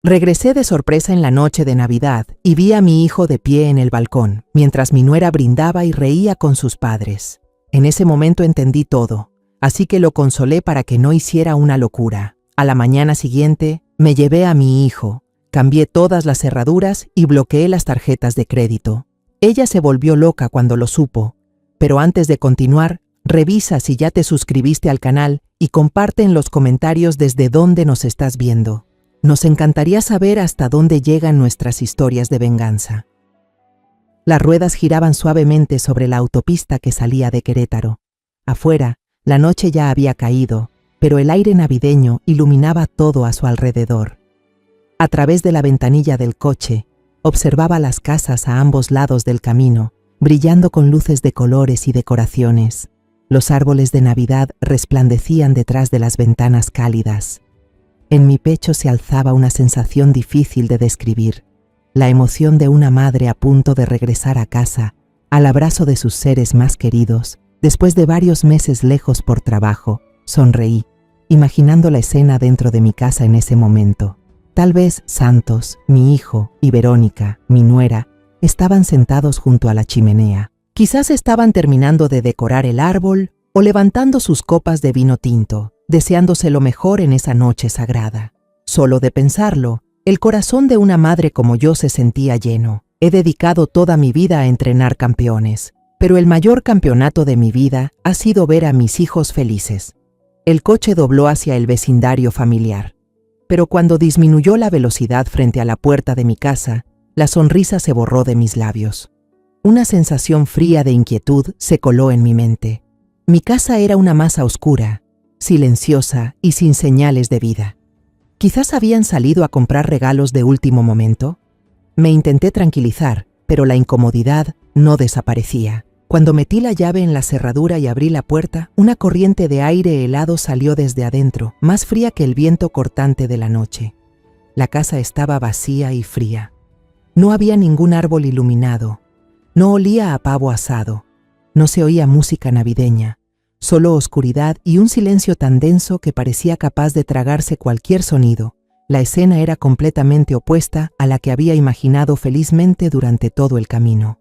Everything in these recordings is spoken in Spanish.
Regresé de sorpresa en la noche de Navidad y vi a mi hijo de pie en el balcón, mientras mi nuera brindaba y reía con sus padres. En ese momento entendí todo, así que lo consolé para que no hiciera una locura. A la mañana siguiente, me llevé a mi hijo, cambié todas las cerraduras y bloqueé las tarjetas de crédito. Ella se volvió loca cuando lo supo, pero antes de continuar, revisa si ya te suscribiste al canal y comparte en los comentarios desde dónde nos estás viendo. Nos encantaría saber hasta dónde llegan nuestras historias de venganza. Las ruedas giraban suavemente sobre la autopista que salía de Querétaro. Afuera, la noche ya había caído, pero el aire navideño iluminaba todo a su alrededor. A través de la ventanilla del coche, observaba las casas a ambos lados del camino, brillando con luces de colores y decoraciones. Los árboles de Navidad resplandecían detrás de las ventanas cálidas. En mi pecho se alzaba una sensación difícil de describir, la emoción de una madre a punto de regresar a casa, al abrazo de sus seres más queridos. Después de varios meses lejos por trabajo, sonreí, imaginando la escena dentro de mi casa en ese momento. Tal vez Santos, mi hijo, y Verónica, mi nuera, estaban sentados junto a la chimenea. Quizás estaban terminando de decorar el árbol o levantando sus copas de vino tinto, deseándose lo mejor en esa noche sagrada. Solo de pensarlo, el corazón de una madre como yo se sentía lleno. He dedicado toda mi vida a entrenar campeones, pero el mayor campeonato de mi vida ha sido ver a mis hijos felices. El coche dobló hacia el vecindario familiar, pero cuando disminuyó la velocidad frente a la puerta de mi casa, la sonrisa se borró de mis labios. Una sensación fría de inquietud se coló en mi mente. Mi casa era una masa oscura, silenciosa y sin señales de vida. Quizás habían salido a comprar regalos de último momento. Me intenté tranquilizar, pero la incomodidad no desaparecía. Cuando metí la llave en la cerradura y abrí la puerta, una corriente de aire helado salió desde adentro, más fría que el viento cortante de la noche. La casa estaba vacía y fría. No había ningún árbol iluminado. No olía a pavo asado. No se oía música navideña. Solo oscuridad y un silencio tan denso que parecía capaz de tragarse cualquier sonido. La escena era completamente opuesta a la que había imaginado felizmente durante todo el camino.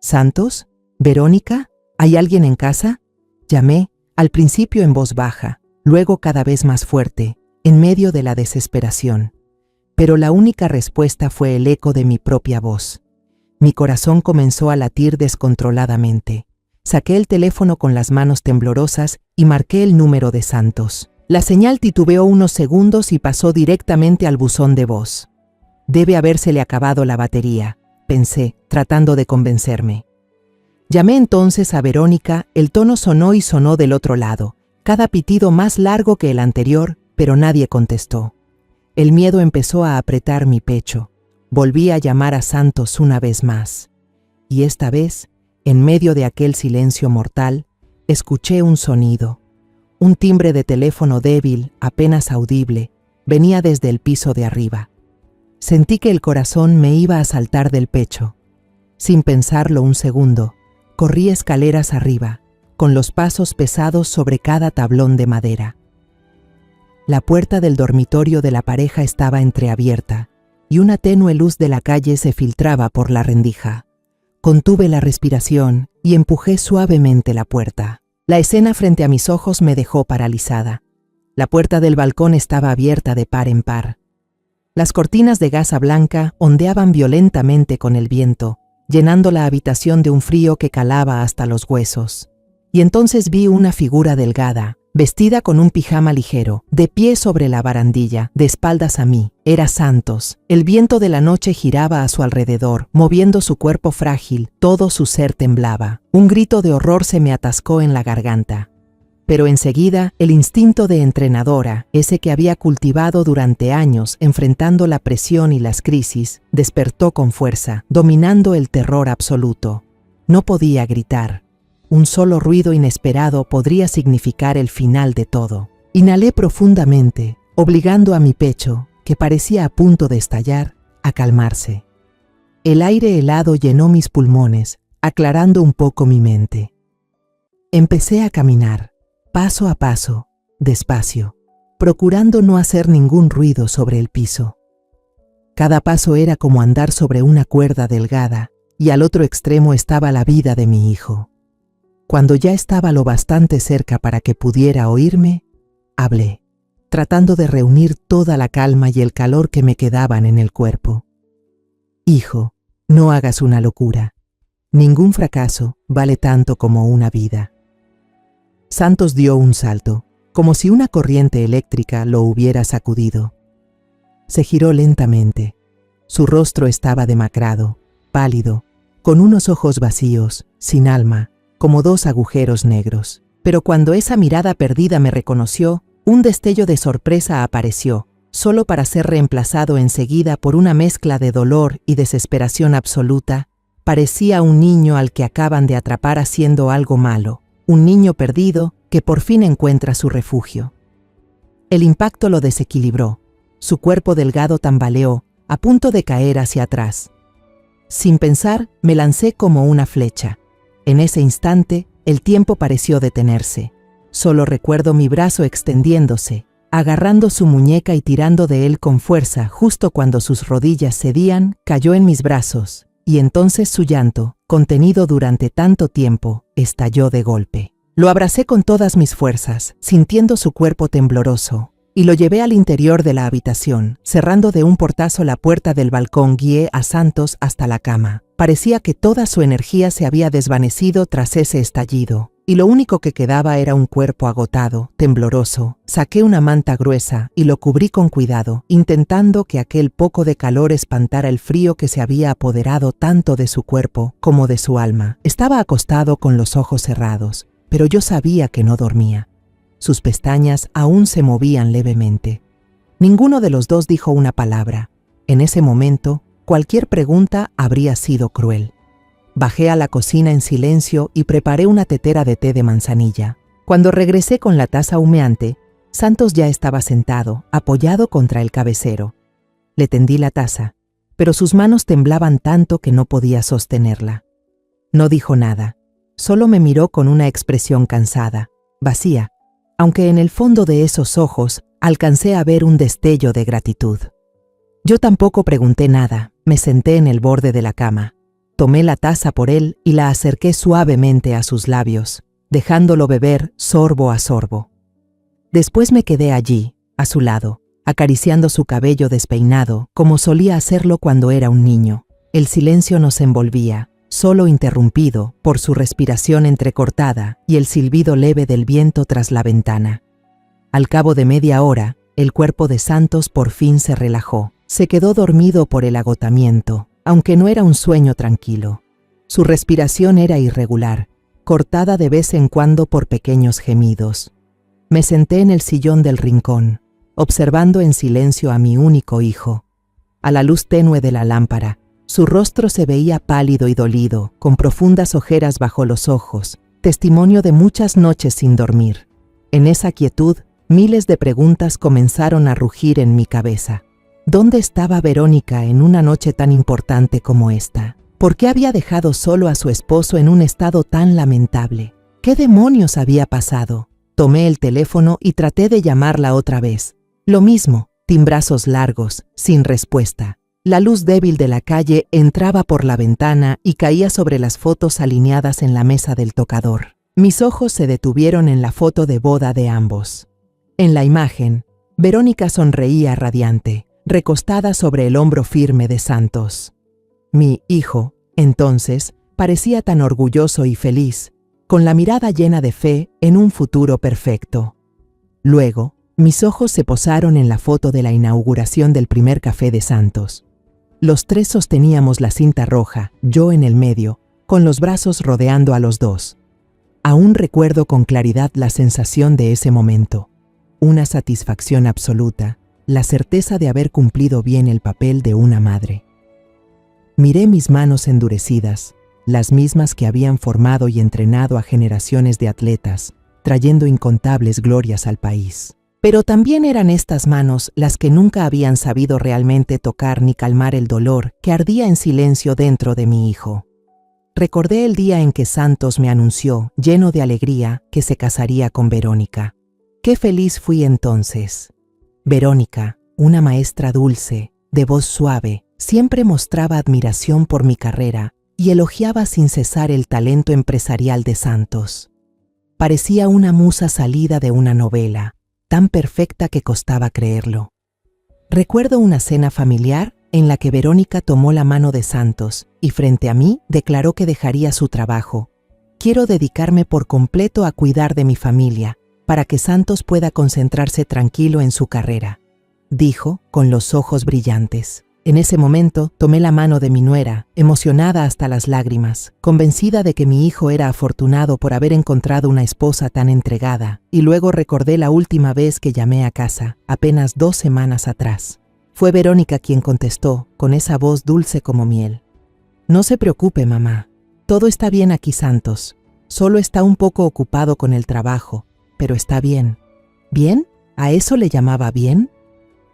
¿Santos? ¿Verónica? ¿Hay alguien en casa? Llamé, al principio en voz baja, luego cada vez más fuerte, en medio de la desesperación. Pero la única respuesta fue el eco de mi propia voz. Mi corazón comenzó a latir descontroladamente. Saqué el teléfono con las manos temblorosas y marqué el número de Santos. La señal titubeó unos segundos y pasó directamente al buzón de voz. Debe habérsele acabado la batería, pensé, tratando de convencerme. Llamé entonces a Verónica, el tono sonó y sonó del otro lado, cada pitido más largo que el anterior, pero nadie contestó. El miedo empezó a apretar mi pecho. Volví a llamar a Santos una vez más. Y esta vez, en medio de aquel silencio mortal, escuché un sonido. Un timbre de teléfono débil, apenas audible, venía desde el piso de arriba. Sentí que el corazón me iba a saltar del pecho. Sin pensarlo un segundo, corrí escaleras arriba, con los pasos pesados sobre cada tablón de madera. La puerta del dormitorio de la pareja estaba entreabierta, y una tenue luz de la calle se filtraba por la rendija. Contuve la respiración y empujé suavemente la puerta. La escena frente a mis ojos me dejó paralizada. La puerta del balcón estaba abierta de par en par. Las cortinas de gasa blanca ondeaban violentamente con el viento, llenando la habitación de un frío que calaba hasta los huesos. Y entonces vi una figura delgada, vestida con un pijama ligero, de pie sobre la barandilla, de espaldas a mí. Era Santos. El viento de la noche giraba a su alrededor, moviendo su cuerpo frágil, todo su ser temblaba. Un grito de horror se me atascó en la garganta. Pero enseguida, el instinto de entrenadora, ese que había cultivado durante años enfrentando la presión y las crisis, despertó con fuerza, dominando el terror absoluto. No podía gritar. Un solo ruido inesperado podría significar el final de todo. Inhalé profundamente, obligando a mi pecho, que parecía a punto de estallar, a calmarse. El aire helado llenó mis pulmones, aclarando un poco mi mente. Empecé a caminar, paso a paso, despacio, procurando no hacer ningún ruido sobre el piso. Cada paso era como andar sobre una cuerda delgada, y al otro extremo estaba la vida de mi hijo. Cuando ya estaba lo bastante cerca para que pudiera oírme, hablé, tratando de reunir toda la calma y el calor que me quedaban en el cuerpo. Hijo, no hagas una locura. Ningún fracaso vale tanto como una vida. Santos dio un salto, como si una corriente eléctrica lo hubiera sacudido. Se giró lentamente. Su rostro estaba demacrado, pálido, con unos ojos vacíos, sin alma, como dos agujeros negros. Pero cuando esa mirada perdida me reconoció, un destello de sorpresa apareció, solo para ser reemplazado enseguida por una mezcla de dolor y desesperación absoluta. Parecía un niño al que acaban de atrapar haciendo algo malo, un niño perdido que por fin encuentra su refugio. El impacto lo desequilibró. Su cuerpo delgado tambaleó, a punto de caer hacia atrás. Sin pensar, me lancé como una flecha. En ese instante, el tiempo pareció detenerse. Solo recuerdo mi brazo extendiéndose, agarrando su muñeca y tirando de él con fuerza. Justo cuando sus rodillas cedían, cayó en mis brazos, y entonces su llanto, contenido durante tanto tiempo, estalló de golpe. Lo abracé con todas mis fuerzas, sintiendo su cuerpo tembloroso, y lo llevé al interior de la habitación. Cerrando de un portazo la puerta del balcón, guié a Santos hasta la cama. Parecía que toda su energía se había desvanecido tras ese estallido, y lo único que quedaba era un cuerpo agotado, tembloroso. Saqué una manta gruesa y lo cubrí con cuidado, intentando que aquel poco de calor espantara el frío que se había apoderado tanto de su cuerpo como de su alma. Estaba acostado con los ojos cerrados, pero yo sabía que no dormía. Sus pestañas aún se movían levemente. Ninguno de los dos dijo una palabra. En ese momento, cualquier pregunta habría sido cruel. Bajé a la cocina en silencio y preparé una tetera de té de manzanilla. Cuando regresé con la taza humeante, Santos ya estaba sentado, apoyado contra el cabecero. Le tendí la taza, pero sus manos temblaban tanto que no podía sostenerla. No dijo nada, solo me miró con una expresión cansada, vacía, aunque en el fondo de esos ojos alcancé a ver un destello de gratitud. Yo tampoco pregunté nada, me senté en el borde de la cama. Tomé la taza por él y la acerqué suavemente a sus labios, dejándolo beber sorbo a sorbo. Después me quedé allí, a su lado, acariciando su cabello despeinado, como solía hacerlo cuando era un niño. El silencio nos envolvía, solo interrumpido por su respiración entrecortada y el silbido leve del viento tras la ventana. Al cabo de media hora, el cuerpo de Santos por fin se relajó. Se quedó dormido por el agotamiento, aunque no era un sueño tranquilo. Su respiración era irregular, cortada de vez en cuando por pequeños gemidos. Me senté en el sillón del rincón, observando en silencio a mi único hijo. A la luz tenue de la lámpara, su rostro se veía pálido y dolido, con profundas ojeras bajo los ojos, testimonio de muchas noches sin dormir. En esa quietud, miles de preguntas comenzaron a rugir en mi cabeza. ¿Dónde estaba Verónica en una noche tan importante como esta? ¿Por qué había dejado solo a su esposo en un estado tan lamentable? ¿Qué demonios había pasado? Tomé el teléfono y traté de llamarla otra vez. Lo mismo, timbrazos largos, sin respuesta. La luz débil de la calle entraba por la ventana y caía sobre las fotos alineadas en la mesa del tocador. Mis ojos se detuvieron en la foto de boda de ambos. En la imagen, Verónica sonreía radiante, recostada sobre el hombro firme de Santos. Mi hijo, entonces, parecía tan orgulloso y feliz, con la mirada llena de fe en un futuro perfecto. Luego, mis ojos se posaron en la foto de la inauguración del primer café de Santos. Los tres sosteníamos la cinta roja, yo en el medio, con los brazos rodeando a los dos. Aún recuerdo con claridad la sensación de ese momento. Una satisfacción absoluta, la certeza de haber cumplido bien el papel de una madre. Miré mis manos endurecidas, las mismas que habían formado y entrenado a generaciones de atletas, trayendo incontables glorias al país. Pero también eran estas manos las que nunca habían sabido realmente tocar ni calmar el dolor que ardía en silencio dentro de mi hijo. Recordé el día en que Santos me anunció, lleno de alegría, que se casaría con Verónica. Qué feliz fui entonces. Verónica, una maestra dulce, de voz suave, siempre mostraba admiración por mi carrera y elogiaba sin cesar el talento empresarial de Santos. Parecía una musa salida de una novela, tan perfecta que costaba creerlo. Recuerdo una cena familiar en la que Verónica tomó la mano de Santos y frente a mí declaró que dejaría su trabajo. Quiero dedicarme por completo a cuidar de mi familia, para que Santos pueda concentrarse tranquilo en su carrera, dijo con los ojos brillantes. En ese momento tomé la mano de mi nuera, emocionada hasta las lágrimas, convencida de que mi hijo era afortunado por haber encontrado una esposa tan entregada, y luego recordé la última vez que llamé a casa, apenas 2 semanas atrás. Fue Verónica quien contestó, con esa voz dulce como miel. No se preocupe, mamá. Todo está bien aquí, Santos. Solo está un poco ocupado con el trabajo, pero está bien. ¿Bien? ¿A eso le llamaba bien?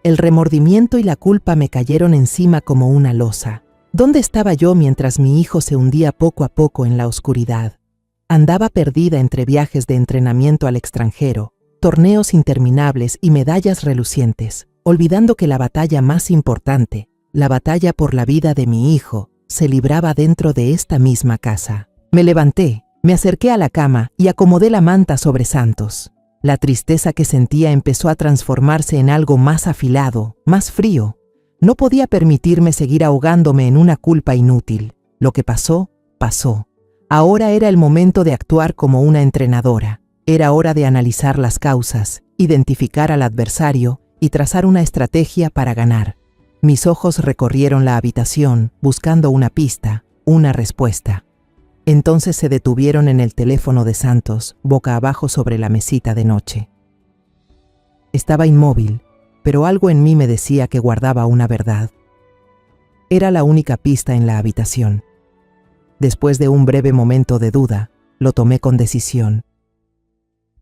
El remordimiento y la culpa me cayeron encima como una losa. ¿Dónde estaba yo mientras mi hijo se hundía poco a poco en la oscuridad? Andaba perdida entre viajes de entrenamiento al extranjero, torneos interminables y medallas relucientes, olvidando que la batalla más importante, la batalla por la vida de mi hijo, se libraba dentro de esta misma casa. Me levanté, me acerqué a la cama y acomodé la manta sobre Santos. La tristeza que sentía empezó a transformarse en algo más afilado, más frío. No podía permitirme seguir ahogándome en una culpa inútil. Lo que pasó, pasó. Ahora era el momento de actuar como una entrenadora. Era hora de analizar las causas, identificar al adversario y trazar una estrategia para ganar. Mis ojos recorrieron la habitación, buscando una pista, una respuesta. Entonces se detuvieron en el teléfono de Santos, boca abajo sobre la mesita de noche. Estaba inmóvil, pero algo en mí me decía que guardaba una verdad. Era la única pista en la habitación. Después de un breve momento de duda, lo tomé con decisión.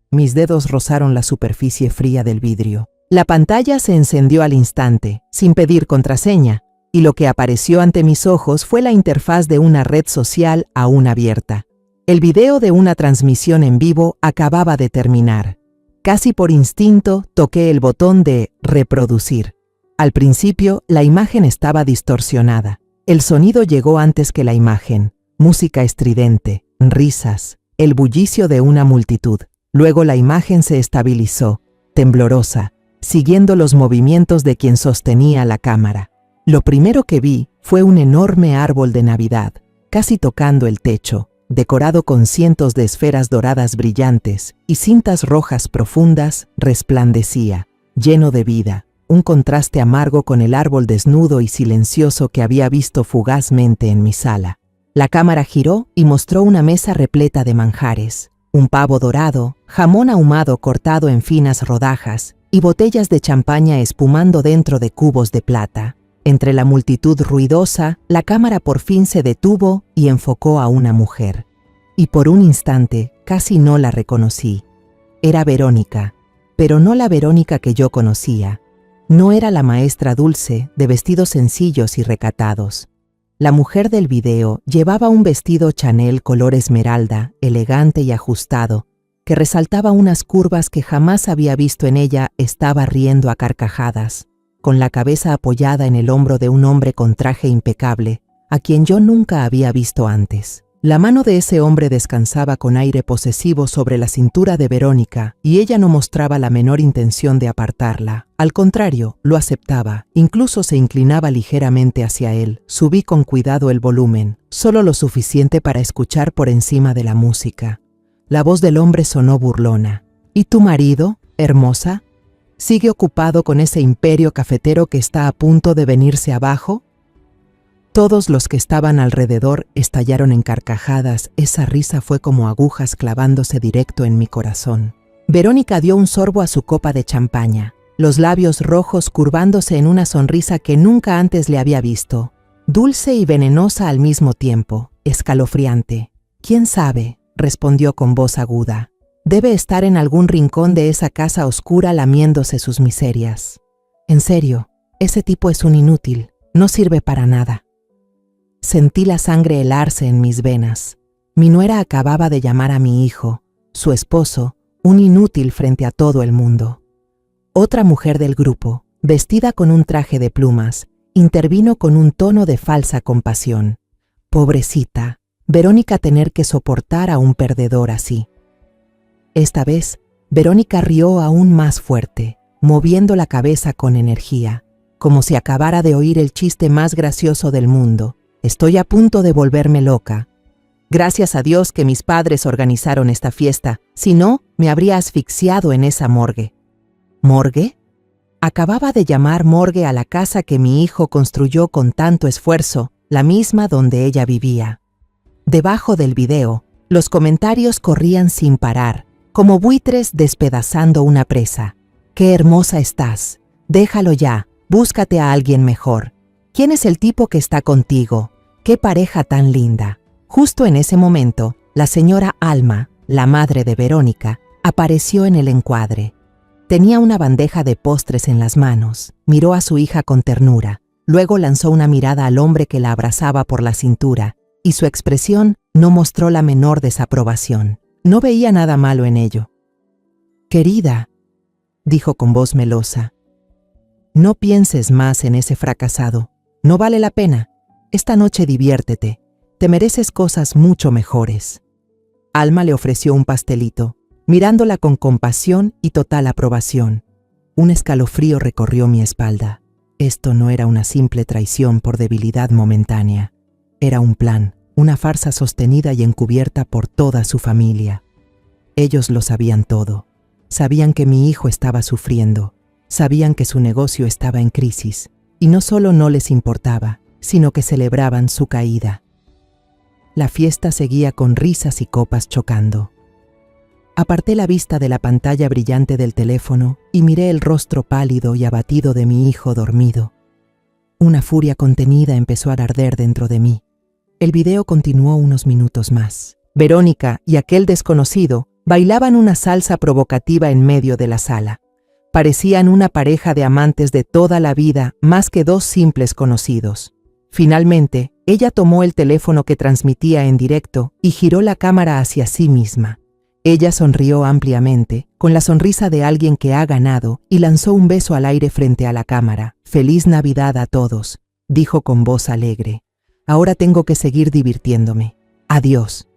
Mis dedos rozaron la superficie fría del vidrio. La pantalla se encendió al instante, sin pedir contraseña, y lo que apareció ante mis ojos fue la interfaz de una red social aún abierta. El video de una transmisión en vivo acababa de terminar. Casi por instinto toqué el botón de reproducir. Al principio, la imagen estaba distorsionada. El sonido llegó antes que la imagen. Música estridente, risas, el bullicio de una multitud. Luego la imagen se estabilizó, temblorosa, siguiendo los movimientos de quien sostenía la cámara. Lo primero que vi fue un enorme árbol de Navidad, casi tocando el techo, decorado con cientos de esferas doradas brillantes y cintas rojas profundas, resplandecía, lleno de vida, un contraste amargo con el árbol desnudo y silencioso que había visto fugazmente en mi sala. La cámara giró y mostró una mesa repleta de manjares, un pavo dorado, jamón ahumado cortado en finas rodajas y botellas de champaña espumando dentro de cubos de plata. Entre la multitud ruidosa, la cámara por fin se detuvo y enfocó a una mujer. Y por un instante casi no la reconocí. Era Verónica, pero no la Verónica que yo conocía. No era la maestra Dulce, de vestidos sencillos y recatados. La mujer del video llevaba un vestido Chanel color esmeralda, elegante y ajustado, que resaltaba unas curvas que jamás había visto en ella. Estaba riendo a carcajadas, con la cabeza apoyada en el hombro de un hombre con traje impecable, a quien yo nunca había visto antes. La mano de ese hombre descansaba con aire posesivo sobre la cintura de Verónica, y ella no mostraba la menor intención de apartarla. Al contrario, lo aceptaba, incluso se inclinaba ligeramente hacia él. Subí con cuidado el volumen, solo lo suficiente para escuchar por encima de la música. La voz del hombre sonó burlona. ¿Y tu marido, hermosa? ¿Sigue ocupado con ese imperio cafetero que está a punto de venirse abajo? Todos los que estaban alrededor estallaron en carcajadas. Esa risa fue como agujas clavándose directo en mi corazón. Verónica dio un sorbo a su copa de champaña, los labios rojos curvándose en una sonrisa que nunca antes le había visto, dulce y venenosa al mismo tiempo, escalofriante. «¿Quién sabe?», respondió con voz aguda. «Debe estar en algún rincón de esa casa oscura lamiéndose sus miserias. En serio, ese tipo es un inútil, no sirve para nada». Sentí la sangre helarse en mis venas. Mi nuera acababa de llamar a mi hijo, su esposo, un inútil frente a todo el mundo. Otra mujer del grupo, vestida con un traje de plumas intervino con un tono de falsa compasión. Pobrecita, Verónica tener que soportar a un perdedor así. Esta vez, Verónica rió aún más fuerte, moviendo la cabeza con energía, como si acabara de oír el chiste más gracioso del mundo. Estoy a punto de volverme loca. Gracias a Dios que mis padres organizaron esta fiesta, si no, me habría asfixiado en esa morgue. ¿Morgue? Acababa de llamar morgue a la casa que mi hijo construyó con tanto esfuerzo, la misma donde ella vivía. Debajo del video, los comentarios corrían sin parar, como buitres despedazando una presa. ¡Qué hermosa estás! Déjalo ya, búscate a alguien mejor. ¿Quién es el tipo que está contigo? ¡Qué pareja tan linda! Justo en ese momento, la señora Alma, la madre de Verónica, apareció en el encuadre. Tenía una bandeja de postres en las manos, miró a su hija con ternura, luego lanzó una mirada al hombre que la abrazaba por la cintura, y su expresión no mostró la menor desaprobación. No veía nada malo en ello. «Querida», dijo con voz melosa, «no pienses más en ese fracasado. No vale la pena. Esta noche diviértete. Te mereces cosas mucho mejores». Alma le ofreció un pastelito, mirándola con compasión y total aprobación. Un escalofrío recorrió mi espalda. Esto no era una simple traición por debilidad momentánea. Era un plan, una farsa sostenida y encubierta por toda su familia. Ellos lo sabían todo. Sabían que mi hijo estaba sufriendo. Sabían que su negocio estaba en crisis. Y no solo no les importaba, sino que celebraban su caída. La fiesta seguía con risas y copas chocando. Aparté la vista de la pantalla brillante del teléfono y miré el rostro pálido y abatido de mi hijo dormido. Una furia contenida empezó a arder dentro de mí. El video continuó unos minutos más. Verónica y aquel desconocido bailaban una salsa provocativa en medio de la sala. Parecían una pareja de amantes de toda la vida, más que dos simples conocidos. Finalmente, ella tomó el teléfono que transmitía en directo y giró la cámara hacia sí misma. Ella sonrió ampliamente, con la sonrisa de alguien que ha ganado, y lanzó un beso al aire frente a la cámara. «Feliz Navidad a todos», dijo con voz alegre. «Ahora tengo que seguir divirtiéndome. Adiós».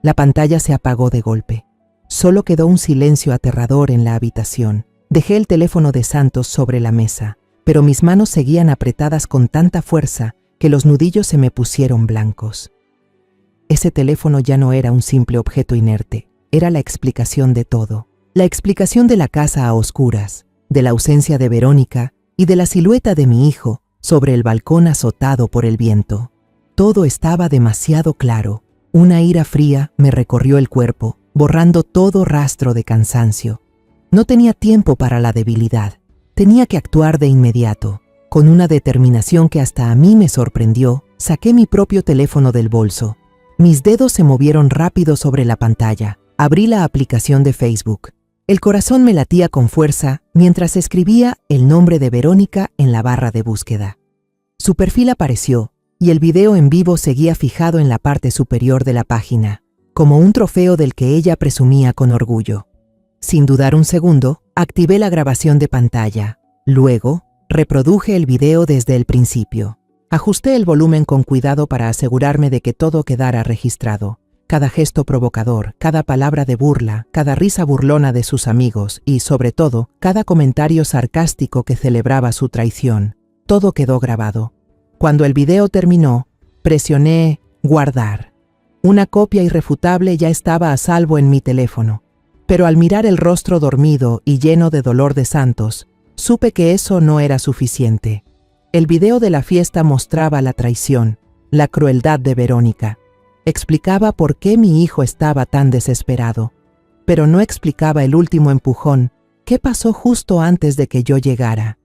La pantalla se apagó de golpe. Solo quedó un silencio aterrador en la habitación. Dejé el teléfono de Santos sobre la mesa, pero mis manos seguían apretadas con tanta fuerza que los nudillos se me pusieron blancos. Ese teléfono ya no era un simple objeto inerte, era la explicación de todo. La explicación de la casa a oscuras, de la ausencia de Verónica y de la silueta de mi hijo sobre el balcón azotado por el viento. Todo estaba demasiado claro. Una ira fría me recorrió el cuerpo, borrando todo rastro de cansancio. No tenía tiempo para la debilidad. Tenía que actuar de inmediato. Con una determinación que hasta a mí me sorprendió, saqué mi propio teléfono del bolso. Mis dedos se movieron rápido sobre la pantalla. Abrí la aplicación de Facebook. El corazón me latía con fuerza mientras escribía el nombre de Verónica en la barra de búsqueda. Su perfil apareció y el video en vivo seguía fijado en la parte superior de la página, como un trofeo del que ella presumía con orgullo. Sin dudar un segundo, activé la grabación de pantalla. Luego, reproduje el video desde el principio. Ajusté el volumen con cuidado para asegurarme de que todo quedara registrado. Cada gesto provocador, cada palabra de burla, cada risa burlona de sus amigos y, sobre todo, cada comentario sarcástico que celebraba su traición. Todo quedó grabado. Cuando el video terminó, presioné «Guardar». Una copia irrefutable ya estaba a salvo en mi teléfono. Pero al mirar el rostro dormido y lleno de dolor de Santos, supe que eso no era suficiente. El video de la fiesta mostraba la traición, la crueldad de Verónica. Explicaba por qué mi hijo estaba tan desesperado, pero no explicaba el último empujón. ¿Qué pasó justo antes de que yo llegara?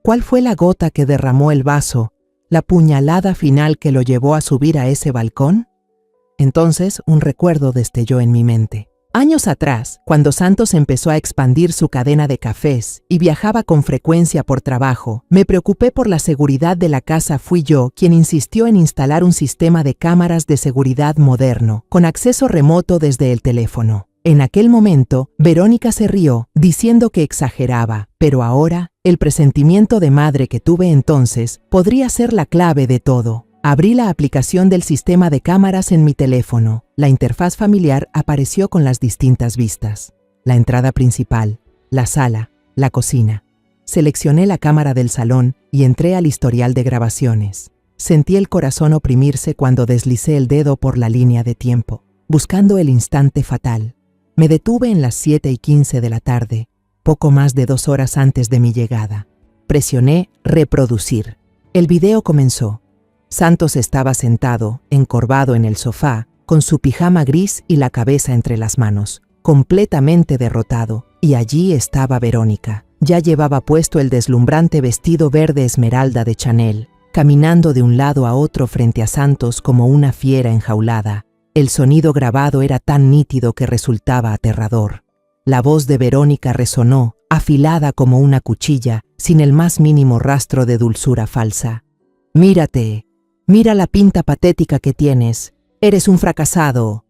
¿Cuál fue la gota que derramó el vaso, la puñalada final que lo llevó a subir a ese balcón? Entonces un recuerdo destelló en mi mente. Años atrás, cuando Santos empezó a expandir su cadena de cafés y viajaba con frecuencia por trabajo, me preocupé por la seguridad de la casa. Fui yo quien insistió en instalar un sistema de cámaras de seguridad moderno, con acceso remoto desde el teléfono. En aquel momento, Verónica se rió, diciendo que exageraba, pero ahora, el presentimiento de madre que tuve entonces podría ser la clave de todo. Abrí la aplicación del sistema de cámaras en mi teléfono. La interfaz familiar apareció con las distintas vistas. La entrada principal, la sala, la cocina. Seleccioné la cámara del salón y entré al historial de grabaciones. Sentí el corazón oprimirse cuando deslicé el dedo por la línea de tiempo, buscando el instante fatal. Me detuve en las 7:15 de la tarde, poco más de 2 horas antes de mi llegada. Presioné reproducir. El video comenzó. Santos estaba sentado, encorvado en el sofá, con su pijama gris y la cabeza entre las manos, completamente derrotado, y allí estaba Verónica. Ya llevaba puesto el deslumbrante vestido verde esmeralda de Chanel, caminando de un lado a otro frente a Santos como una fiera enjaulada. El sonido grabado era tan nítido que resultaba aterrador. La voz de Verónica resonó, afilada como una cuchilla, sin el más mínimo rastro de dulzura falsa. «Mírate, mira la pinta patética que tienes, eres un fracasado»,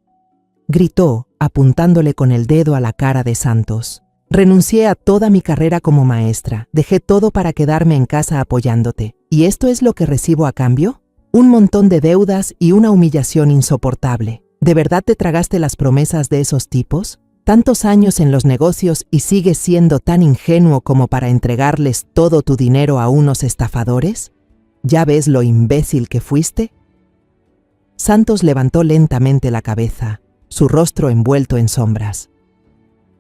gritó, apuntándole con el dedo a la cara de Santos. «Renuncié a toda mi carrera como maestra, dejé todo para quedarme en casa apoyándote. ¿Y esto es lo que recibo a cambio? Un montón de deudas y una humillación insoportable. ¿De verdad te tragaste las promesas de esos tipos? ¿Tantos años en los negocios y sigues siendo tan ingenuo como para entregarles todo tu dinero a unos estafadores? ¿Ya ves lo imbécil que fuiste?» Santos levantó lentamente la cabeza, su rostro envuelto en sombras.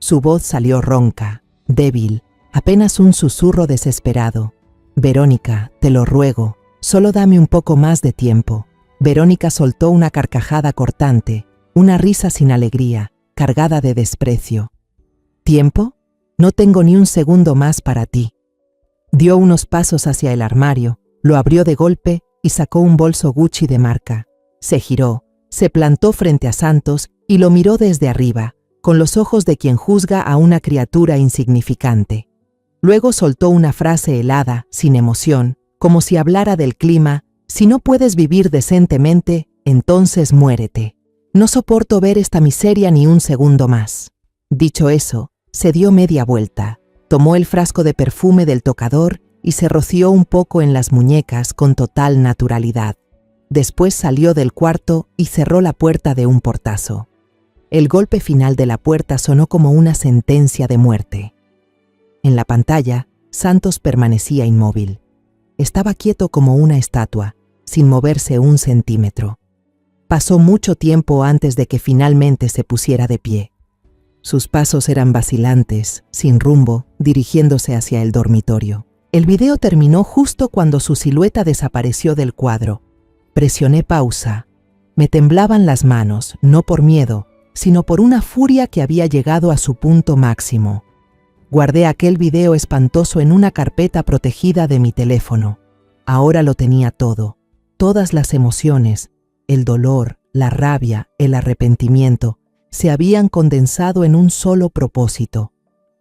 Su voz salió ronca, débil, apenas un susurro desesperado. «Verónica, te lo ruego, solo dame un poco más de tiempo». Verónica soltó una carcajada cortante, una risa sin alegría, cargada de desprecio. «¿Tiempo? No tengo ni un segundo más para ti». Dio unos pasos hacia el armario, lo abrió de golpe y sacó un bolso Gucci de marca. Se giró, se plantó frente a Santos y lo miró desde arriba, con los ojos de quien juzga a una criatura insignificante. Luego soltó una frase helada, sin emoción, como si hablara del clima: «Si no puedes vivir decentemente, entonces muérete. No soporto ver esta miseria ni un segundo más». Dicho eso, se dio media vuelta, tomó el frasco de perfume del tocador y se roció un poco en las muñecas con total naturalidad. Después salió del cuarto y cerró la puerta de un portazo. El golpe final de la puerta sonó como una sentencia de muerte. En la pantalla, Santos permanecía inmóvil. Estaba quieto como una estatua, sin moverse un centímetro. Pasó mucho tiempo antes de que finalmente se pusiera de pie. Sus pasos eran vacilantes, sin rumbo, dirigiéndose hacia el dormitorio. El video terminó justo cuando su silueta desapareció del cuadro. Presioné pausa. Me temblaban las manos, no por miedo, sino por una furia que había llegado a su punto máximo. Guardé aquel video espantoso en una carpeta protegida de mi teléfono. Ahora lo tenía todo, todas las emociones, el dolor, la rabia, el arrepentimiento, se habían condensado en un solo propósito.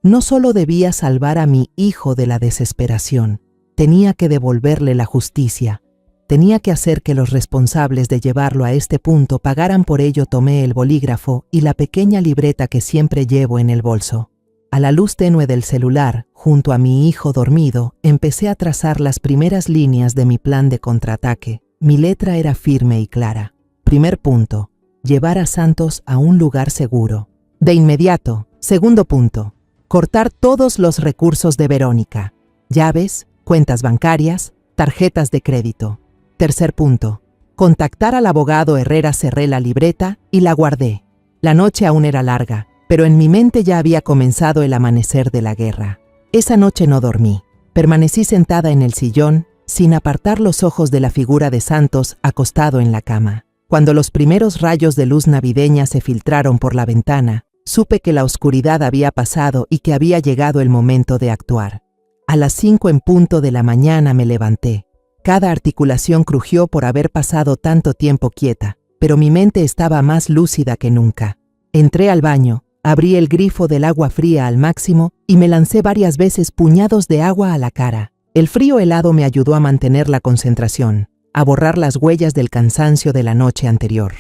No solo debía salvar a mi hijo de la desesperación, tenía que devolverle la justicia. Tenía que hacer que los responsables de llevarlo a este punto pagaran por ello. Tomé el bolígrafo y la pequeña libreta que siempre llevo en el bolso. A la luz tenue del celular, junto a mi hijo dormido, empecé a trazar las primeras líneas de mi plan de contraataque. Mi letra era firme y clara. Primer punto: llevar a Santos a un lugar seguro. De inmediato. Segundo punto: cortar todos los recursos de Verónica. Llaves, cuentas bancarias, tarjetas de crédito. Tercer punto: contactar al abogado Herrera. Cerré la libreta y la guardé. La noche aún era larga, pero en mi mente ya había comenzado el amanecer de la guerra. Esa noche no dormí. Permanecí sentada en el sillón, sin apartar los ojos de la figura de Santos acostado en la cama. Cuando los primeros rayos de luz navideña se filtraron por la ventana, supe que la oscuridad había pasado y que había llegado el momento de actuar. A las 5 en punto de la mañana me levanté. Cada articulación crujió por haber pasado tanto tiempo quieta, pero mi mente estaba más lúcida que nunca. Entré al baño, abrí el grifo del agua fría al máximo y me lancé varias veces puñados de agua a la cara. El frío helado me ayudó a mantener la concentración, a borrar las huellas del cansancio de la noche anterior.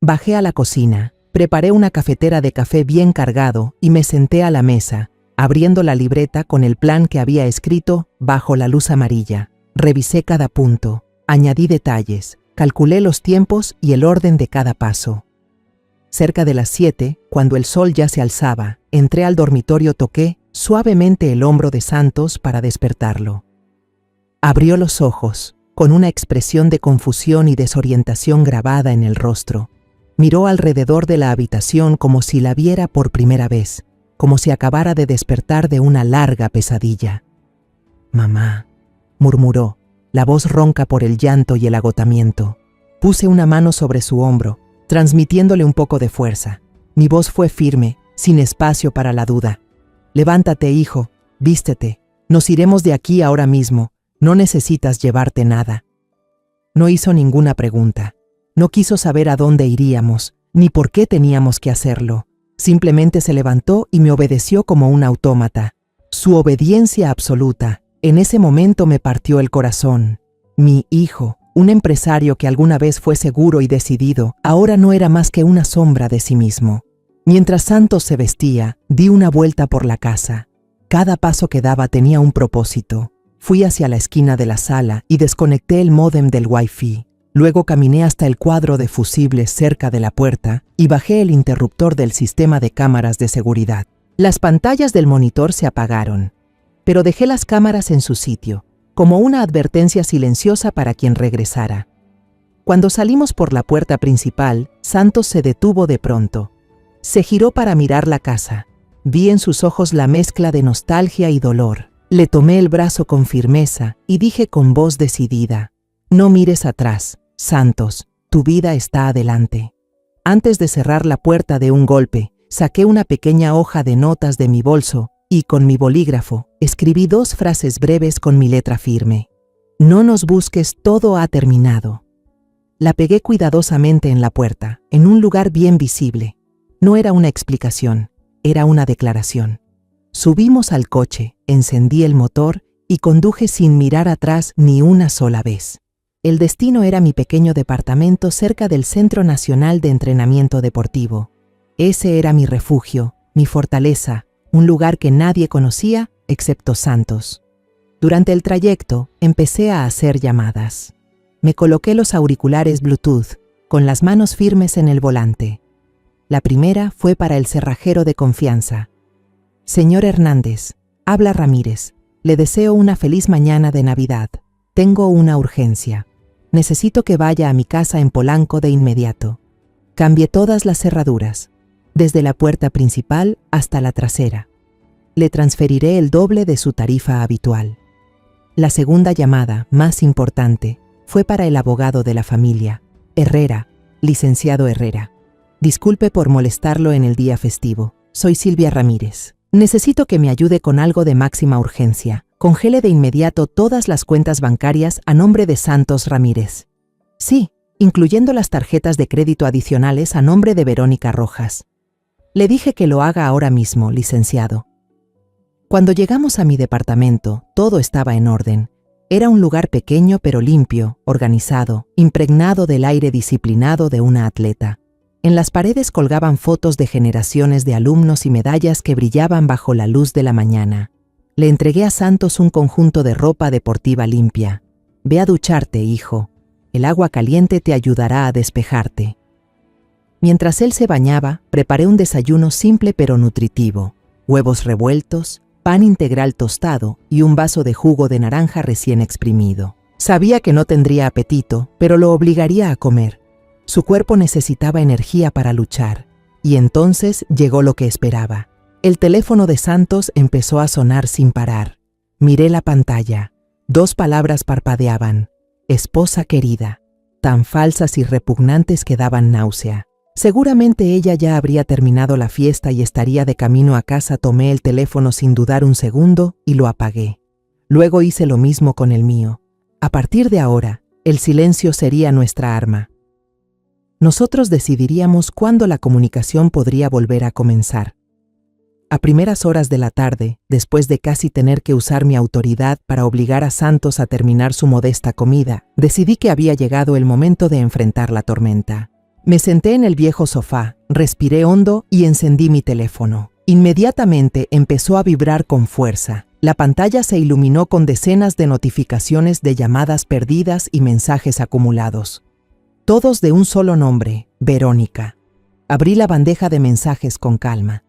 Bajé a la cocina. Preparé una cafetera de café bien cargado y me senté a la mesa, abriendo la libreta con el plan que había escrito bajo la luz amarilla. Revisé cada punto, añadí detalles, calculé los tiempos y el orden de cada paso. Cerca de las 7, cuando el sol ya se alzaba, entré al dormitorio, toqué suavemente el hombro de Santos para despertarlo. Abrió los ojos, con una expresión de confusión y desorientación grabada en el rostro. Miró alrededor de la habitación como si la viera por primera vez, como si acabara de despertar de una larga pesadilla. «Mamá», murmuró, la voz ronca por el llanto y el agotamiento. Puse una mano sobre su hombro, transmitiéndole un poco de fuerza. Mi voz fue firme, sin espacio para la duda. «Levántate, hijo, vístete. Nos iremos de aquí ahora mismo. No necesitas llevarte nada». No hizo ninguna pregunta. No quiso saber a dónde iríamos, ni por qué teníamos que hacerlo. Simplemente se levantó y me obedeció como un autómata. Su obediencia absoluta, en ese momento me partió el corazón. Mi hijo, un empresario que alguna vez fue seguro y decidido, ahora no era más que una sombra de sí mismo. Mientras Santos se vestía, di una vuelta por la casa. Cada paso que daba tenía un propósito. Fui hacia la esquina de la sala y desconecté el módem del Wi-Fi. Luego caminé hasta el cuadro de fusibles cerca de la puerta y bajé el interruptor del sistema de cámaras de seguridad. Las pantallas del monitor se apagaron, pero dejé las cámaras en su sitio, como una advertencia silenciosa para quien regresara. Cuando salimos por la puerta principal, Santos se detuvo de pronto. Se giró para mirar la casa. Vi en sus ojos la mezcla de nostalgia y dolor. Le tomé el brazo con firmeza y dije con voz decidida: «No mires atrás, Santos, tu vida está adelante». Antes de cerrar la puerta de un golpe, saqué una pequeña hoja de notas de mi bolso y con mi bolígrafo escribí 2 frases breves con mi letra firme. «No nos busques, todo ha terminado». La pegué cuidadosamente en la puerta, en un lugar bien visible. No era una explicación, era una declaración. Subimos al coche, encendí el motor y conduje sin mirar atrás ni una sola vez. El destino era mi pequeño departamento cerca del Centro Nacional de Entrenamiento Deportivo. Ese era mi refugio, mi fortaleza, un lugar que nadie conocía excepto Santos. Durante el trayecto, empecé a hacer llamadas. Me coloqué los auriculares Bluetooth, con las manos firmes en el volante. La primera fue para el cerrajero de confianza. «Señor Hernández, habla Ramírez. Le deseo una feliz mañana de Navidad. Tengo una urgencia. Necesito que vaya a mi casa en Polanco de inmediato». Cambié todas las cerraduras, desde la puerta principal hasta la trasera. Le transferiré el doble de su tarifa habitual. La segunda llamada, más importante, fue para el abogado de la familia, Herrera, licenciado Herrera. «Disculpe por molestarlo en el día festivo. Soy Silvia Ramírez. Necesito que me ayude con algo de máxima urgencia. Congele de inmediato todas las cuentas bancarias a nombre de Santos Ramírez». «Sí, incluyendo las tarjetas de crédito adicionales a nombre de Verónica Rojas». «Le dije que lo haga ahora mismo, licenciado». Cuando llegamos a mi departamento, todo estaba en orden. Era un lugar pequeño pero limpio, organizado, impregnado del aire disciplinado de una atleta. En las paredes colgaban fotos de generaciones de alumnos y medallas que brillaban bajo la luz de la mañana. Le entregué a Santos un conjunto de ropa deportiva limpia. «Ve a ducharte, hijo. El agua caliente te ayudará a despejarte». Mientras él se bañaba, preparé un desayuno simple pero nutritivo: huevos revueltos, pan integral tostado y un vaso de jugo de naranja recién exprimido. Sabía que no tendría apetito, pero lo obligaría a comer. Su cuerpo necesitaba energía para luchar, y entonces llegó lo que esperaba. El teléfono de Santos empezó a sonar sin parar. Miré la pantalla. 2 palabras parpadeaban: «Esposa querida», tan falsas y repugnantes que daban náusea. Seguramente ella ya habría terminado la fiesta y estaría de camino a casa. Tomé el teléfono sin dudar un segundo y lo apagué. Luego hice lo mismo con el mío. A partir de ahora, el silencio sería nuestra arma. Nosotros decidiríamos cuándo la comunicación podría volver a comenzar. A primeras horas de la tarde, después de casi tener que usar mi autoridad para obligar a Santos a terminar su modesta comida, decidí que había llegado el momento de enfrentar la tormenta. Me senté en el viejo sofá, respiré hondo y encendí mi teléfono. Inmediatamente empezó a vibrar con fuerza. La pantalla se iluminó con decenas de notificaciones de llamadas perdidas y mensajes acumulados. Todos de un solo nombre, Verónica. Abrí la bandeja de mensajes con calma.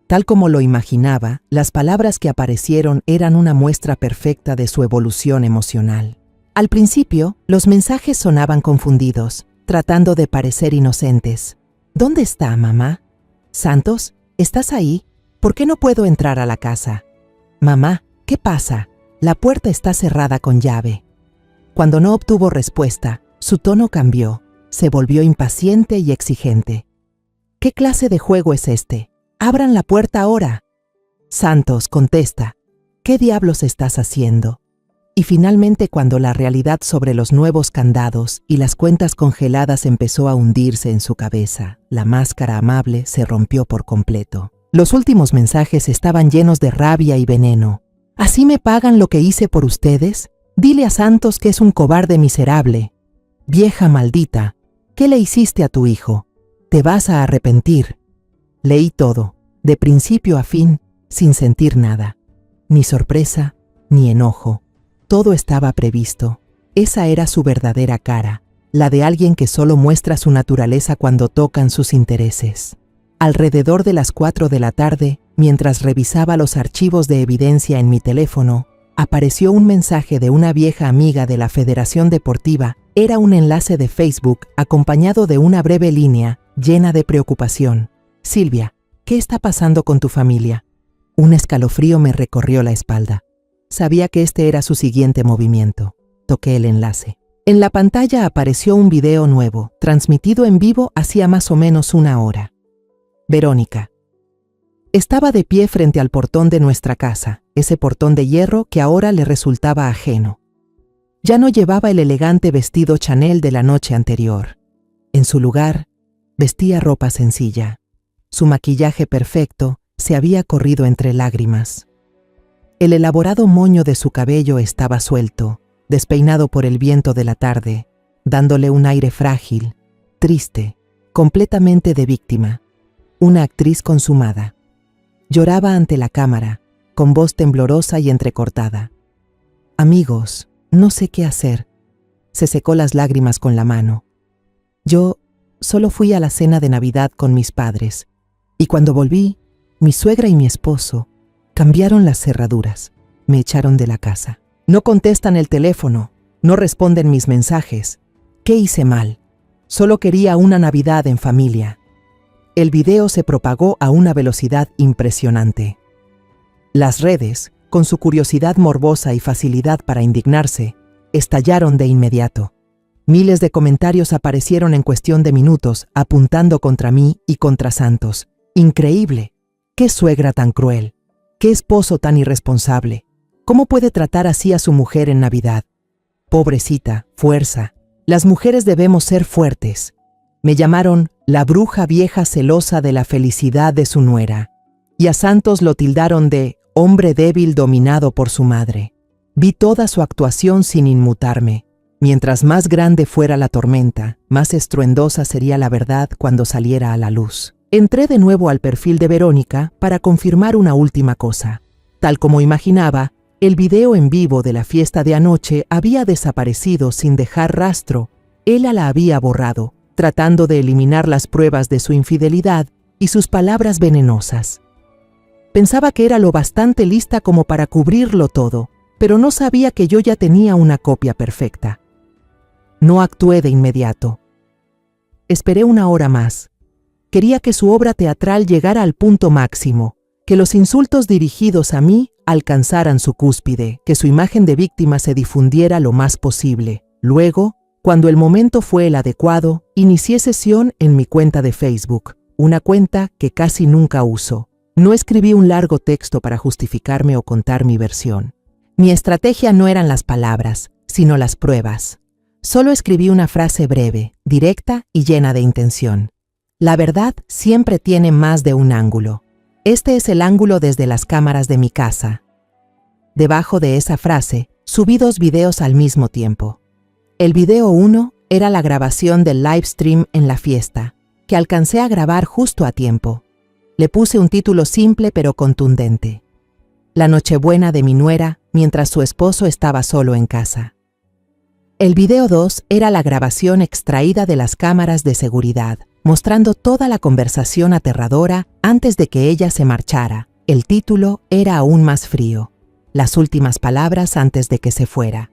Tal como lo imaginaba, las palabras que aparecieron eran una muestra perfecta de su evolución emocional. Al principio, los mensajes sonaban confundidos, tratando de parecer inocentes. ¿Dónde está, mamá? ¿Santos? ¿Estás ahí? ¿Por qué no puedo entrar a la casa? Mamá, ¿qué pasa? La puerta está cerrada con llave. Cuando no obtuvo respuesta, su tono cambió. Se volvió impaciente y exigente. ¿Qué clase de juego es este? ¡Abran la puerta ahora! Santos, contesta. ¿Qué diablos estás haciendo? Y finalmente, cuando la realidad sobre los nuevos candados y las cuentas congeladas empezó a hundirse en su cabeza, la máscara amable se rompió por completo. Los últimos mensajes estaban llenos de rabia y veneno. ¿Así me pagan lo que hice por ustedes? Dile a Santos que es un cobarde miserable. Vieja maldita, ¿qué le hiciste a tu hijo? Te vas a arrepentir. Leí todo, de principio a fin, sin sentir nada. Ni sorpresa, ni enojo. Todo estaba previsto. Esa era su verdadera cara, la de alguien que solo muestra su naturaleza cuando tocan sus intereses. Alrededor de las 4 de la tarde, mientras revisaba los archivos de evidencia en mi teléfono, apareció un mensaje de una vieja amiga de la Federación Deportiva. Era un enlace de Facebook acompañado de una breve línea llena de preocupación. Silvia, ¿qué está pasando con tu familia? Un escalofrío me recorrió la espalda. Sabía que este era su siguiente movimiento. Toqué el enlace. En la pantalla apareció un video nuevo, transmitido en vivo hacía más o menos una hora. Verónica. Estaba de pie frente al portón de nuestra casa, ese portón de hierro que ahora le resultaba ajeno. Ya no llevaba el elegante vestido Chanel de la noche anterior. En su lugar, vestía ropa sencilla. Su maquillaje perfecto se había corrido entre lágrimas. El elaborado moño de su cabello estaba suelto, despeinado por el viento de la tarde, dándole un aire frágil, triste, completamente de víctima. Una actriz consumada. Lloraba ante la cámara, con voz temblorosa y entrecortada. Amigos, no sé qué hacer. Se secó las lágrimas con la mano. Yo solo fui a la cena de Navidad con mis padres, y cuando volví, mi suegra y mi esposo cambiaron las cerraduras, me echaron de la casa. No contestan el teléfono, no responden mis mensajes. ¿Qué hice mal? Solo quería una Navidad en familia. El video se propagó a una velocidad impresionante. Las redes, con su curiosidad morbosa y facilidad para indignarse, estallaron de inmediato. Miles de comentarios aparecieron en cuestión de minutos, apuntando contra mí y contra Santos. ¡Increíble! ¡Qué suegra tan cruel! ¡Qué esposo tan irresponsable! ¿Cómo puede tratar así a su mujer en Navidad? Pobrecita, fuerza. Las mujeres debemos ser fuertes. Me llamaron la bruja vieja celosa de la felicidad de su nuera. Y a Santos lo tildaron de hombre débil dominado por su madre. Vi toda su actuación sin inmutarme. Mientras más grande fuera la tormenta, más estruendosa sería la verdad cuando saliera a la luz. Entré de nuevo al perfil de Verónica para confirmar una última cosa. Tal como imaginaba, el video en vivo de la fiesta de anoche había desaparecido sin dejar rastro. Ella la había borrado, tratando de eliminar las pruebas de su infidelidad y sus palabras venenosas. Pensaba que era lo bastante lista como para cubrirlo todo, pero no sabía que yo ya tenía una copia perfecta. No actué de inmediato. Esperé una hora más. Quería que su obra teatral llegara al punto máximo, que los insultos dirigidos a mí alcanzaran su cúspide, que su imagen de víctima se difundiera lo más posible. Luego, cuando el momento fue el adecuado, inicié sesión en mi cuenta de Facebook, una cuenta que casi nunca uso. No escribí un largo texto para justificarme o contar mi versión. Mi estrategia no eran las palabras, sino las pruebas. Solo escribí una frase breve, directa y llena de intención. La verdad siempre tiene más de un ángulo. Este es el ángulo desde las cámaras de mi casa. Debajo de esa frase, subí 2 videos al mismo tiempo. El video 1 Era la grabación del live stream en la fiesta, que alcancé a grabar justo a tiempo. Le puse un título simple pero contundente: La Nochebuena de mi nuera mientras su esposo estaba solo en casa. El video 2 era la grabación extraída de las cámaras de seguridad, mostrando toda la conversación aterradora antes de que ella se marchara. El título era aún más frío: Las últimas palabras antes de que se fuera.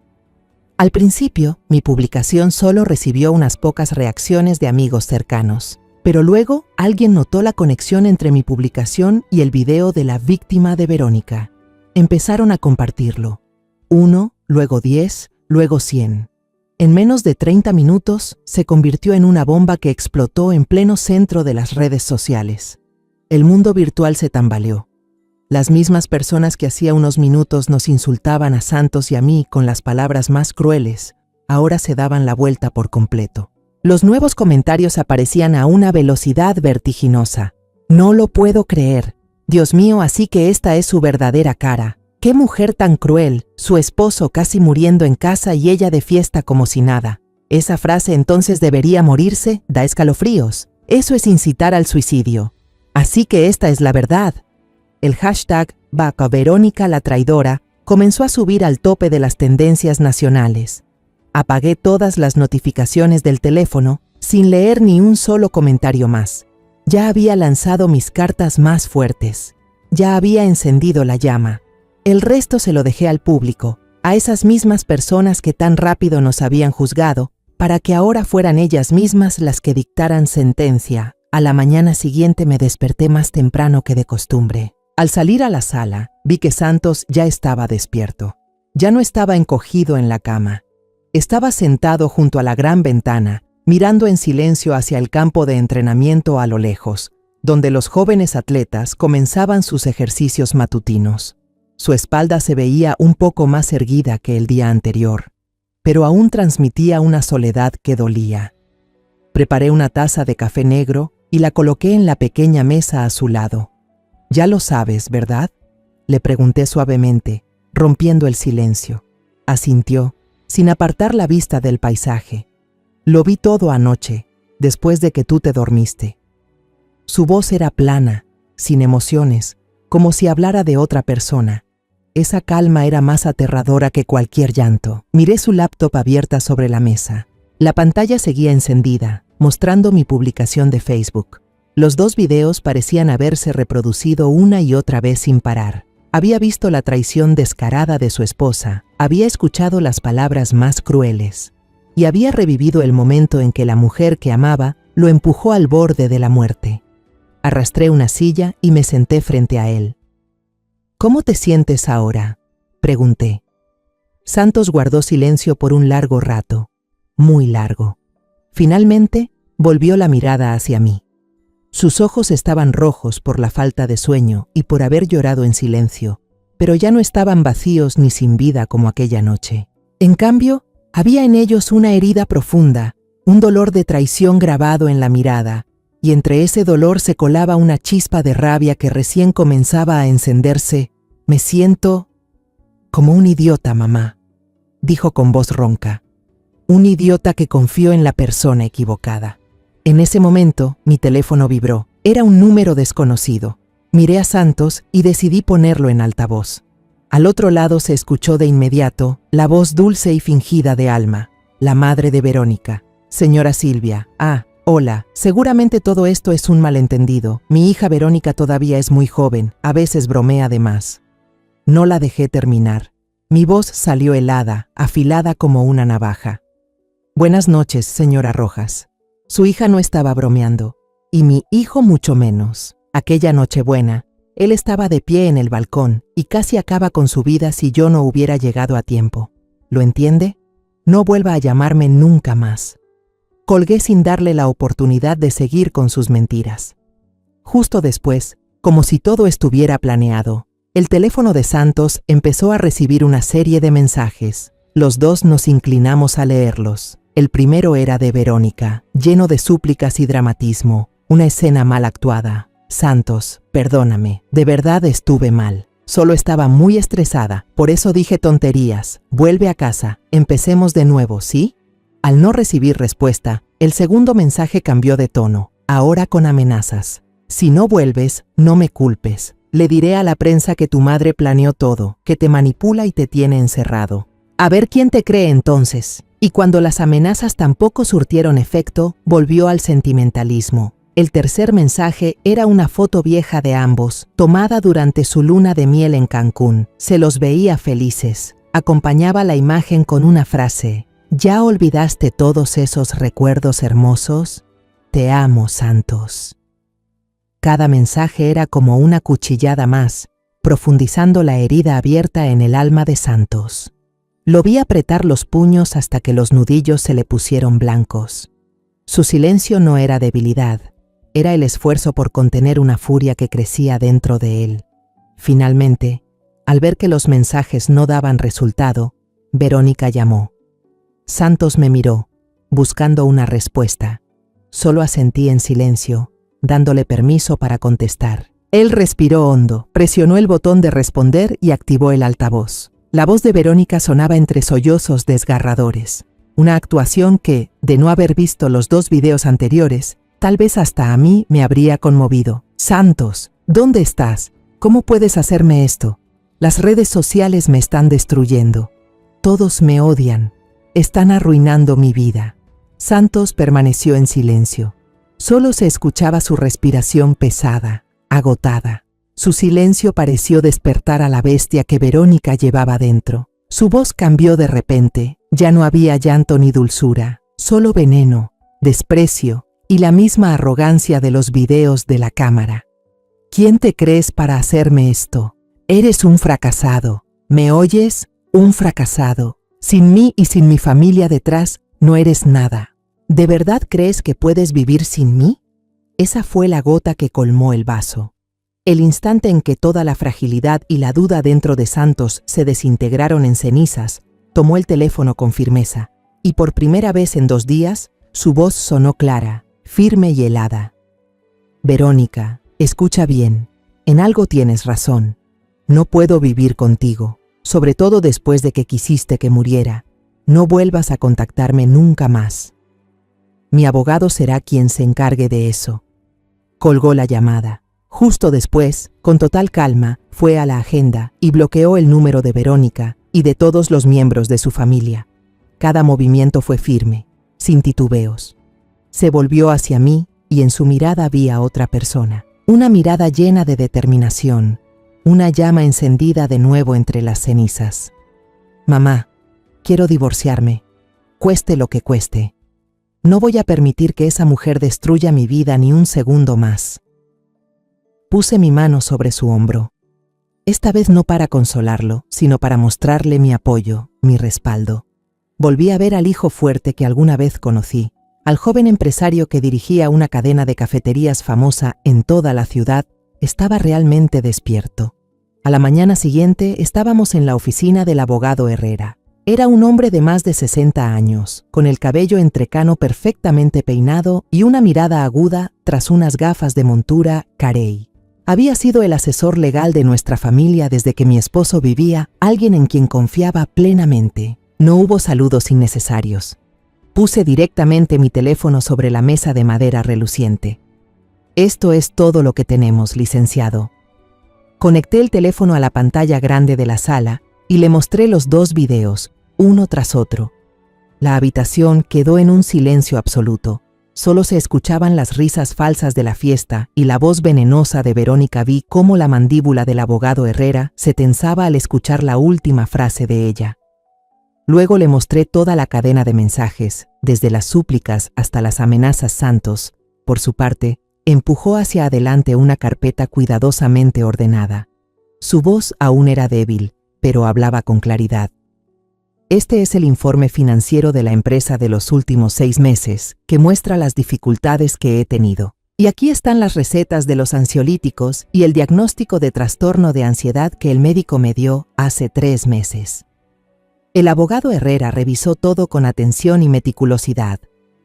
Al principio, mi publicación solo recibió unas pocas reacciones de amigos cercanos, pero luego alguien notó la conexión entre mi publicación y el video de la víctima de Verónica. Empezaron a compartirlo. 1, luego 10, luego 100. En menos de 30 minutos, se convirtió en una bomba que explotó en pleno centro de las redes sociales. El mundo virtual se tambaleó. Las mismas personas que hacía unos minutos nos insultaban a Santos y a mí con las palabras más crueles, ahora se daban la vuelta por completo. Los nuevos comentarios aparecían a una velocidad vertiginosa. No lo puedo creer. Dios mío, así que esta es su verdadera cara. ¡Qué mujer tan cruel! Su esposo casi muriendo en casa y ella de fiesta como si nada. Esa frase entonces debería morirse, da escalofríos. Eso es incitar al suicidio. Así que esta es la verdad. El hashtag #Verónica la traidora comenzó a subir al tope de las tendencias nacionales. Apagué todas las notificaciones del teléfono sin leer ni un solo comentario más. Ya había lanzado mis cartas más fuertes. Ya había encendido la llama. El resto se lo dejé al público, a esas mismas personas que tan rápido nos habían juzgado, para que ahora fueran ellas mismas las que dictaran sentencia. A la mañana siguiente me desperté más temprano que de costumbre. Al salir a la sala, vi que Santos ya estaba despierto. Ya no estaba encogido en la cama. Estaba sentado junto a la gran ventana, mirando en silencio hacia el campo de entrenamiento a lo lejos, donde los jóvenes atletas comenzaban sus ejercicios matutinos. Su espalda se veía un poco más erguida que el día anterior, pero aún transmitía una soledad que dolía. Preparé una taza de café negro y la coloqué en la pequeña mesa a su lado. «Ya lo sabes, ¿verdad?», le pregunté suavemente, rompiendo el silencio. Asintió, sin apartar la vista del paisaje. «Lo vi todo anoche, después de que tú te dormiste». Su voz era plana, sin emociones, como si hablara de otra persona. Esa calma era más aterradora que cualquier llanto. Miré su laptop abierta sobre la mesa. La pantalla seguía encendida, mostrando mi publicación de Facebook. Los 2 videos parecían haberse reproducido una y otra vez sin parar. Había visto la traición descarada de su esposa, había escuchado las palabras más crueles y había revivido el momento en que la mujer que amaba lo empujó al borde de la muerte. Arrastré una silla y me senté frente a él. «¿Cómo te sientes ahora?», pregunté. Santos guardó silencio por un largo rato, muy largo. Finalmente, volvió la mirada hacia mí. Sus ojos estaban rojos por la falta de sueño y por haber llorado en silencio, pero ya no estaban vacíos ni sin vida como aquella noche. En cambio, había en ellos una herida profunda, un dolor de traición grabado en la mirada, y entre ese dolor se colaba una chispa de rabia que recién comenzaba a encenderse. «Me siento como un idiota, mamá», dijo con voz ronca. «Un idiota que confió en la persona equivocada». En ese momento, mi teléfono vibró. Era un número desconocido. Miré a Santos y decidí ponerlo en altavoz. Al otro lado se escuchó de inmediato la voz dulce y fingida de Alma, la madre de Verónica. «Señora Silvia, hola, seguramente todo esto es un malentendido. Mi hija Verónica todavía es muy joven, a veces bromea de más». No la dejé terminar. Mi voz salió helada, afilada como una navaja. «Buenas noches, señora Rojas». Su hija no estaba bromeando, y mi hijo mucho menos. Aquella Nochebuena, él estaba de pie en el balcón y casi acaba con su vida si yo no hubiera llegado a tiempo. ¿Lo entiende? No vuelva a llamarme nunca más. Colgué sin darle la oportunidad de seguir con sus mentiras. Justo después, como si todo estuviera planeado, el teléfono de Santos empezó a recibir una serie de mensajes. Los 2 nos inclinamos a leerlos. El primero era de Verónica, lleno de súplicas y dramatismo, una escena mal actuada. «Santos, perdóname, de verdad estuve mal. Solo estaba muy estresada, por eso dije tonterías. Vuelve a casa, empecemos de nuevo, ¿sí?». Al no recibir respuesta, el segundo mensaje cambió de tono, ahora con amenazas. Si no vuelves, no me culpes. Le diré a la prensa que tu madre planeó todo, que te manipula y te tiene encerrado. A ver quién te cree entonces. Y cuando las amenazas tampoco surtieron efecto, volvió al sentimentalismo. El tercer mensaje era una foto vieja de ambos, tomada durante su luna de miel en Cancún. Se los veía felices. Acompañaba la imagen con una frase: ¿ya olvidaste todos esos recuerdos hermosos? Te amo, Santos. Cada mensaje era como una cuchillada más, profundizando la herida abierta en el alma de Santos. Lo vi apretar los puños hasta que los nudillos se le pusieron blancos. Su silencio no era debilidad, era el esfuerzo por contener una furia que crecía dentro de él. Finalmente, al ver que los mensajes no daban resultado, Verónica llamó. Santos me miró, buscando una respuesta. Solo asentí en silencio, dándole permiso para contestar. Él respiró hondo, presionó el botón de responder y activó el altavoz. La voz de Verónica sonaba entre sollozos desgarradores. Una actuación que, de no haber visto los 2 videos anteriores, tal vez hasta a mí me habría conmovido. Santos, ¿dónde estás? ¿Cómo puedes hacerme esto? Las redes sociales me están destruyendo. Todos me odian. Están arruinando mi vida. Santos permaneció en silencio. Solo se escuchaba su respiración pesada, agotada. Su silencio pareció despertar a la bestia que Verónica llevaba dentro. Su voz cambió de repente. Ya no había llanto ni dulzura, solo veneno, desprecio y la misma arrogancia de los videos de la cámara. ¿Quién te crees para hacerme esto? Eres un fracasado. ¿Me oyes? Un fracasado. Sin mí y sin mi familia detrás, no eres nada. ¿De verdad crees que puedes vivir sin mí? Esa fue la gota que colmó el vaso. El instante en que toda la fragilidad y la duda dentro de Santos se desintegraron en cenizas, tomó el teléfono con firmeza, y por primera vez en 2 días, su voz sonó clara, firme y helada. Verónica, escucha bien, en algo tienes razón. No puedo vivir contigo, sobre todo después de que quisiste que muriera. No vuelvas a contactarme nunca más. Mi abogado será quien se encargue de eso. Colgó la llamada. Justo después, con total calma, fue a la agenda y bloqueó el número de Verónica y de todos los miembros de su familia. Cada movimiento fue firme, sin titubeos. Se volvió hacia mí y en su mirada vi a otra persona. Una mirada llena de determinación, una llama encendida de nuevo entre las cenizas. Mamá, quiero divorciarme, cueste lo que cueste. No voy a permitir que esa mujer destruya mi vida ni un segundo más. Puse mi mano sobre su hombro. Esta vez no para consolarlo, sino para mostrarle mi apoyo, mi respaldo. Volví a ver al hijo fuerte que alguna vez conocí, al joven empresario que dirigía una cadena de cafeterías famosa en toda la ciudad. Estaba realmente despierto. A la mañana siguiente estábamos en la oficina del abogado Herrera. Era un hombre de más de 60 años, con el cabello entrecano perfectamente peinado y una mirada aguda tras unas gafas de montura carey. Había sido el asesor legal de nuestra familia desde que mi esposo vivía, alguien en quien confiaba plenamente. No hubo saludos innecesarios. Puse directamente mi teléfono sobre la mesa de madera reluciente. Esto es todo lo que tenemos, licenciado. Conecté el teléfono a la pantalla grande de la sala y le mostré los 2 videos, uno tras otro. La habitación quedó en un silencio absoluto. Solo se escuchaban las risas falsas de la fiesta y la voz venenosa de Verónica. Vi cómo la mandíbula del abogado Herrera se tensaba al escuchar la última frase de ella. Luego le mostré toda la cadena de mensajes, desde las súplicas hasta las amenazas. Santos, por su parte, empujó hacia adelante una carpeta cuidadosamente ordenada. Su voz aún era débil, pero hablaba con claridad. Este es el informe financiero de la empresa de los últimos 6 meses, que muestra las dificultades que he tenido. Y aquí están las recetas de los ansiolíticos y el diagnóstico de trastorno de ansiedad que el médico me dio hace 3 meses. El abogado Herrera revisó todo con atención y meticulosidad.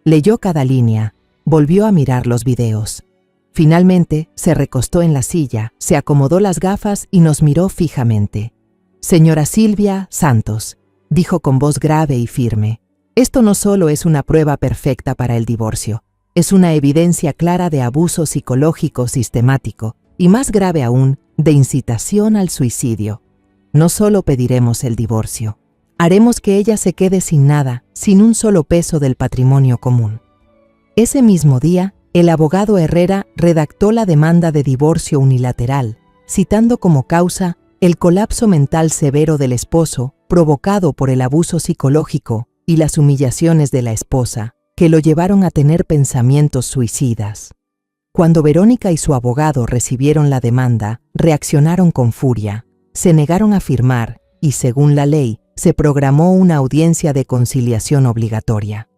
Leyó cada línea, volvió a mirar los videos. Finalmente, se recostó en la silla, se acomodó las gafas y nos miró fijamente. «Señora Silvia Santos», dijo con voz grave y firme, Esto no solo es una prueba perfecta para el divorcio, es una evidencia clara de abuso psicológico sistemático y, más grave aún, de incitación al suicidio. No solo pediremos el divorcio, haremos que ella se quede sin nada, sin un solo peso del patrimonio común. Ese mismo día, el abogado Herrera redactó la demanda de divorcio unilateral, citando como causa el colapso mental severo del esposo provocado por el abuso psicológico y las humillaciones de la esposa, que lo llevaron a tener pensamientos suicidas. Cuando Verónica y su abogado recibieron la demanda, reaccionaron con furia, se negaron a firmar y, según la ley, se programó una audiencia de conciliación obligatoria.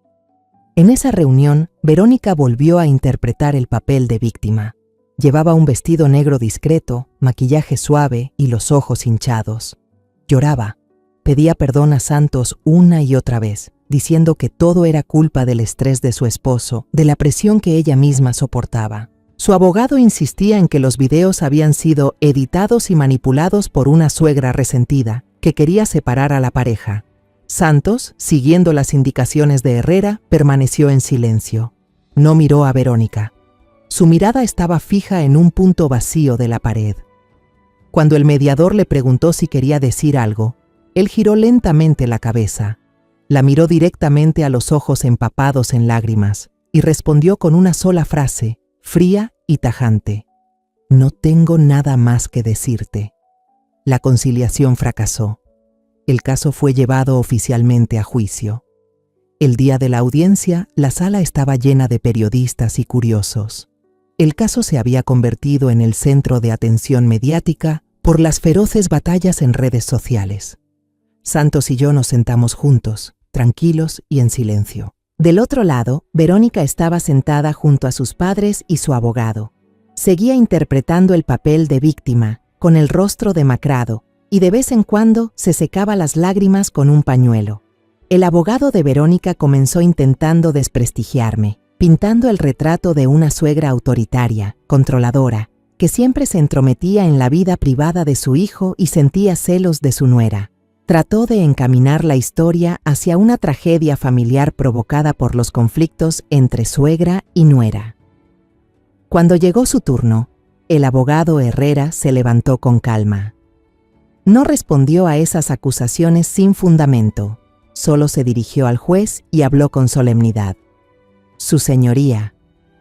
En esa reunión, Verónica volvió a interpretar el papel de víctima. Llevaba un vestido negro discreto, maquillaje suave y los ojos hinchados. Lloraba. Pedía perdón a Santos una y otra vez, diciendo que todo era culpa del estrés de su esposo, de la presión que ella misma soportaba. Su abogado insistía en que los videos habían sido editados y manipulados por una suegra resentida, que quería separar a la pareja. Santos, siguiendo las indicaciones de Herrera, permaneció en silencio. No miró a Verónica. Su mirada estaba fija en un punto vacío de la pared. Cuando el mediador le preguntó si quería decir algo, él giró lentamente la cabeza, la miró directamente a los ojos empapados en lágrimas y respondió con una sola frase, fría y tajante: «No tengo nada más que decirte». La conciliación fracasó. El caso fue llevado oficialmente a juicio. El día de la audiencia, la sala estaba llena de periodistas y curiosos. El caso se había convertido en el centro de atención mediática por las feroces batallas en redes sociales. Santos y yo nos sentamos juntos, tranquilos y en silencio. Del otro lado, Verónica estaba sentada junto a sus padres y su abogado. Seguía interpretando el papel de víctima, con el rostro demacrado, y de vez en cuando se secaba las lágrimas con un pañuelo. El abogado de Verónica comenzó intentando desprestigiarme, pintando el retrato de una suegra autoritaria, controladora, que siempre se entrometía en la vida privada de su hijo y sentía celos de su nuera. Trató de encaminar la historia hacia una tragedia familiar provocada por los conflictos entre suegra y nuera. Cuando llegó su turno, el abogado Herrera se levantó con calma. No respondió a esas acusaciones sin fundamento, solo se dirigió al juez y habló con solemnidad. «Su señoría,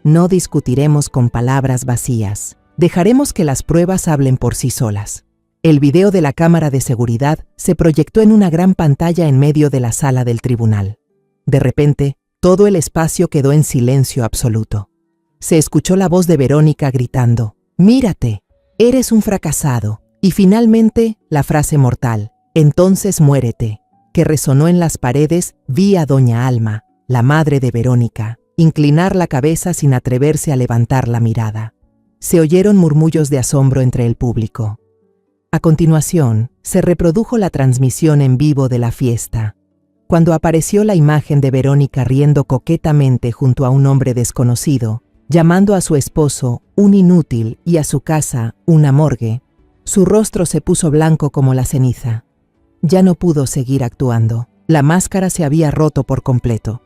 no discutiremos con palabras vacías. Dejaremos que las pruebas hablen por sí solas». El video de la cámara de seguridad se proyectó en una gran pantalla en medio de la sala del tribunal. De repente, todo el espacio quedó en silencio absoluto. Se escuchó la voz de Verónica gritando: «Mírate, eres un fracasado». Y finalmente, la frase mortal: «Entonces muérete», que resonó en las paredes. Vi a doña Alma, la madre de Verónica, inclinar la cabeza sin atreverse a levantar la mirada. Se oyeron murmullos de asombro entre el público. A continuación, se reprodujo la transmisión en vivo de la fiesta. Cuando apareció la imagen de Verónica riendo coquetamente junto a un hombre desconocido, llamando a su esposo un inútil y a su casa una morgue, su rostro se puso blanco como la ceniza. Ya no pudo seguir actuando. La máscara se había roto por completo.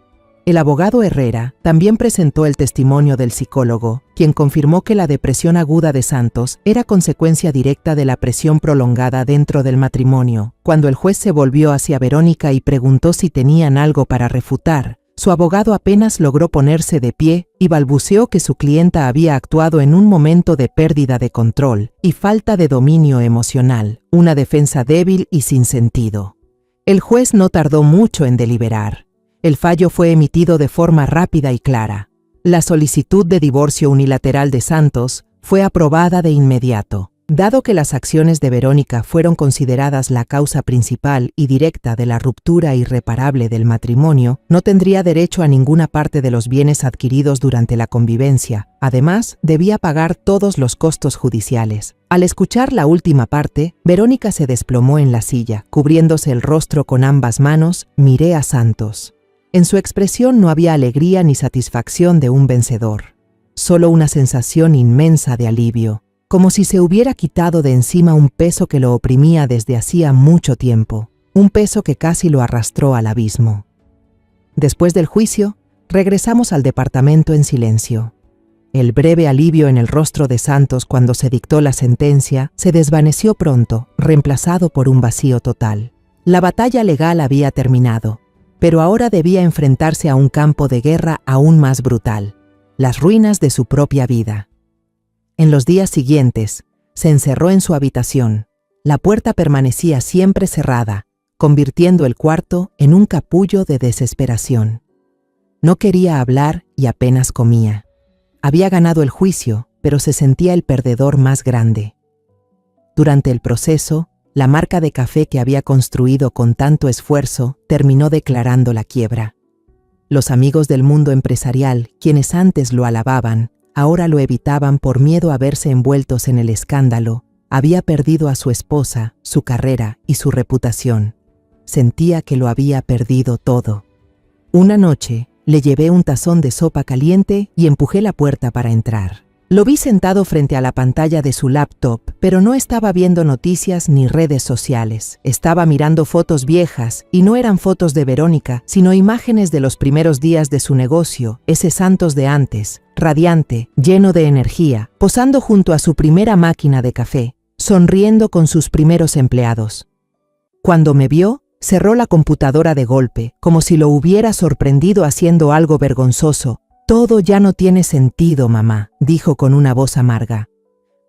El abogado Herrera también presentó el testimonio del psicólogo, quien confirmó que la depresión aguda de Santos era consecuencia directa de la presión prolongada dentro del matrimonio. Cuando el juez se volvió hacia Verónica y preguntó si tenían algo para refutar, su abogado apenas logró ponerse de pie y balbuceó que su clienta había actuado en un momento de pérdida de control y falta de dominio emocional, una defensa débil y sin sentido. El juez no tardó mucho en deliberar. El fallo fue emitido de forma rápida y clara. La solicitud de divorcio unilateral de Santos fue aprobada de inmediato. Dado que las acciones de Verónica fueron consideradas la causa principal y directa de la ruptura irreparable del matrimonio, no tendría derecho a ninguna parte de los bienes adquiridos durante la convivencia. Además, debía pagar todos los costos judiciales. Al escuchar la última parte, Verónica se desplomó en la silla, cubriéndose el rostro con ambas manos. Miré a Santos. En su expresión no había alegría ni satisfacción de un vencedor, solo una sensación inmensa de alivio, como si se hubiera quitado de encima un peso que lo oprimía desde hacía mucho tiempo, un peso que casi lo arrastró al abismo. Después del juicio, regresamos al departamento en silencio. El breve alivio en el rostro de Santos cuando se dictó la sentencia se desvaneció pronto, reemplazado por un vacío total. La batalla legal había terminado, pero ahora debía enfrentarse a un campo de guerra aún más brutal, las ruinas de su propia vida. En los días siguientes, se encerró en su habitación. La puerta permanecía siempre cerrada, convirtiendo el cuarto en un capullo de desesperación. No quería hablar y apenas comía. Había ganado el juicio, pero se sentía el perdedor más grande. Durante el proceso, la marca de café que había construido con tanto esfuerzo terminó declarando la quiebra. Los amigos del mundo empresarial, quienes antes lo alababan, ahora lo evitaban por miedo a verse envueltos en el escándalo. Había perdido a su esposa, su carrera y su reputación. Sentía que lo había perdido todo. Una noche, le llevé un tazón de sopa caliente y empujé la puerta para entrar. Lo vi sentado frente a la pantalla de su laptop, pero no estaba viendo noticias ni redes sociales. Estaba mirando fotos viejas, y no eran fotos de Verónica, sino imágenes de los primeros días de su negocio, ese Santos de antes, radiante, lleno de energía, posando junto a su primera máquina de café, sonriendo con sus primeros empleados. Cuando me vio, cerró la computadora de golpe, como si lo hubiera sorprendido haciendo algo vergonzoso. «Todo ya no tiene sentido, mamá», dijo con una voz amarga.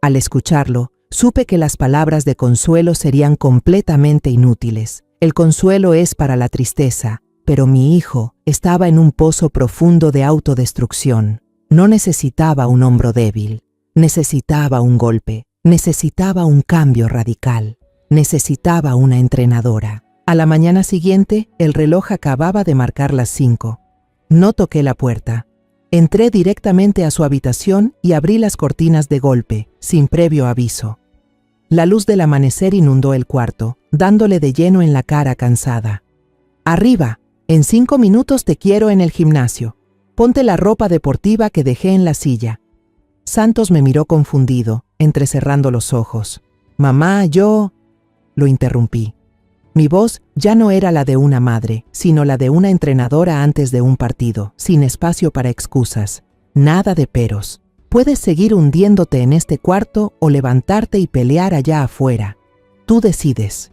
Al escucharlo, supe que las palabras de consuelo serían completamente inútiles. El consuelo es para la tristeza, pero mi hijo estaba en un pozo profundo de autodestrucción. No necesitaba un hombro débil, necesitaba un golpe, necesitaba un cambio radical, necesitaba una entrenadora. A la mañana siguiente, el reloj acababa de marcar las 5. No toqué la puerta. Entré directamente a su habitación y abrí las cortinas de golpe, sin previo aviso. La luz del amanecer inundó el cuarto, dándole de lleno en la cara cansada. «Arriba, en 5 minutos te quiero en el gimnasio. Ponte la ropa deportiva que dejé en la silla». Santos me miró confundido, entrecerrando los ojos. «Mamá, yo…» Lo interrumpí. Mi voz ya no era la de una madre, sino la de una entrenadora antes de un partido, sin espacio para excusas. Nada de peros. Puedes seguir hundiéndote en este cuarto o levantarte y pelear allá afuera. Tú decides.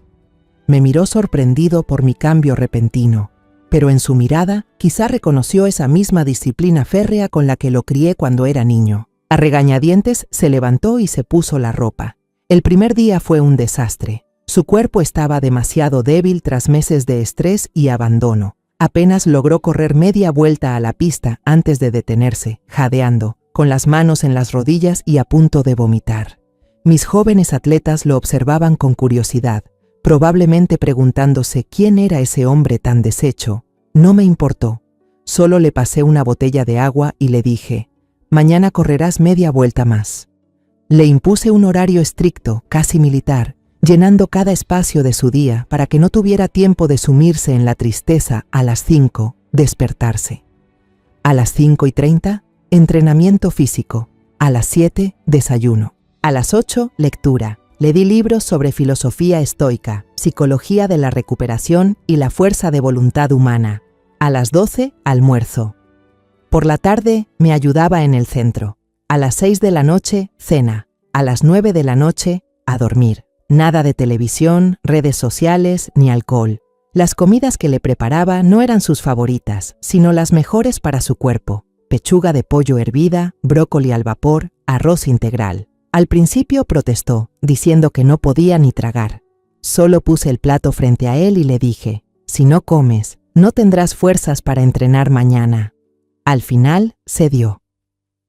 Me miró sorprendido por mi cambio repentino, pero en su mirada quizá reconoció esa misma disciplina férrea con la que lo crié cuando era niño. A regañadientes se levantó y se puso la ropa. El primer día fue un desastre. Su cuerpo estaba demasiado débil tras meses de estrés y abandono. Apenas logró correr media vuelta a la pista antes de detenerse, jadeando, con las manos en las rodillas y a punto de vomitar. Mis jóvenes atletas lo observaban con curiosidad, probablemente preguntándose quién era ese hombre tan deshecho. No me importó. Solo le pasé una botella de agua y le dije: «Mañana correrás media vuelta más». Le impuse un horario estricto, casi militar, llenando cada espacio de su día para que no tuviera tiempo de sumirse en la tristeza. A las 5, despertarse. A las 5:30, entrenamiento físico. A las 7, desayuno. A las 8, lectura. Le di libros sobre filosofía estoica, psicología de la recuperación y la fuerza de voluntad humana. A las 12, almuerzo. Por la tarde, me ayudaba en el centro. A las 6 de la noche, cena. A las 9 de la noche, a dormir. Nada de televisión, redes sociales ni alcohol. Las comidas que le preparaba no eran sus favoritas, sino las mejores para su cuerpo. Pechuga de pollo hervida, brócoli al vapor, arroz integral. Al principio protestó, diciendo que no podía ni tragar. Solo puse el plato frente a él y le dije: «Si no comes, no tendrás fuerzas para entrenar mañana». Al final, cedió.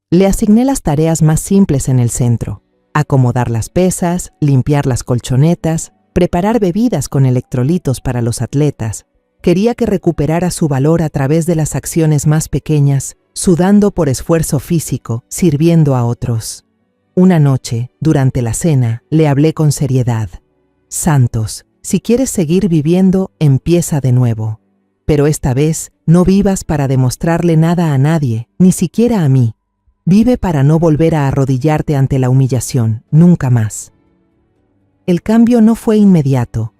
Le asigné las tareas más simples en el centro: acomodar las pesas, limpiar las colchonetas, preparar bebidas con electrolitos para los atletas. Quería que recuperara su valor a través de las acciones más pequeñas, sudando por esfuerzo físico, sirviendo a otros. Una noche, durante la cena, le hablé con seriedad. «Santos, si quieres seguir viviendo, empieza de nuevo. Pero esta vez, no vivas para demostrarle nada a nadie, ni siquiera a mí. Vive para no volver a arrodillarte ante la humillación, nunca más». El cambio no fue inmediato.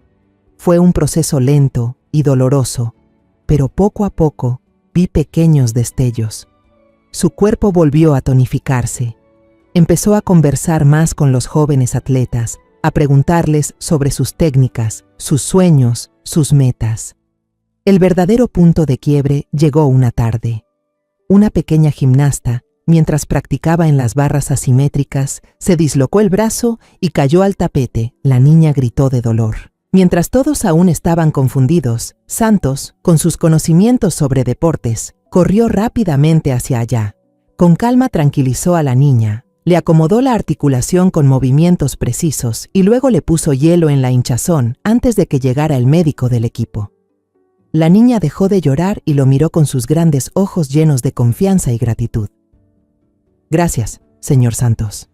Fue un proceso lento y doloroso. pero poco a poco vi pequeños destellos. Su cuerpo volvió a tonificarse. Empezó a conversar más con los jóvenes atletas, a preguntarles sobre sus técnicas, sus sueños, sus metas. El verdadero punto de quiebre llegó una tarde. Una pequeña gimnasta, mientras practicaba en las barras asimétricas, se dislocó el brazo y cayó al tapete. La niña gritó de dolor. Mientras todos aún estaban confundidos, Santos, con sus conocimientos sobre deportes, corrió rápidamente hacia allá. Con calma tranquilizó a la niña, le acomodó la articulación con movimientos precisos y luego le puso hielo en la hinchazón antes de que llegara el médico del equipo. La niña dejó de llorar y lo miró con sus grandes ojos llenos de confianza y gratitud. Gracias, señor Santos.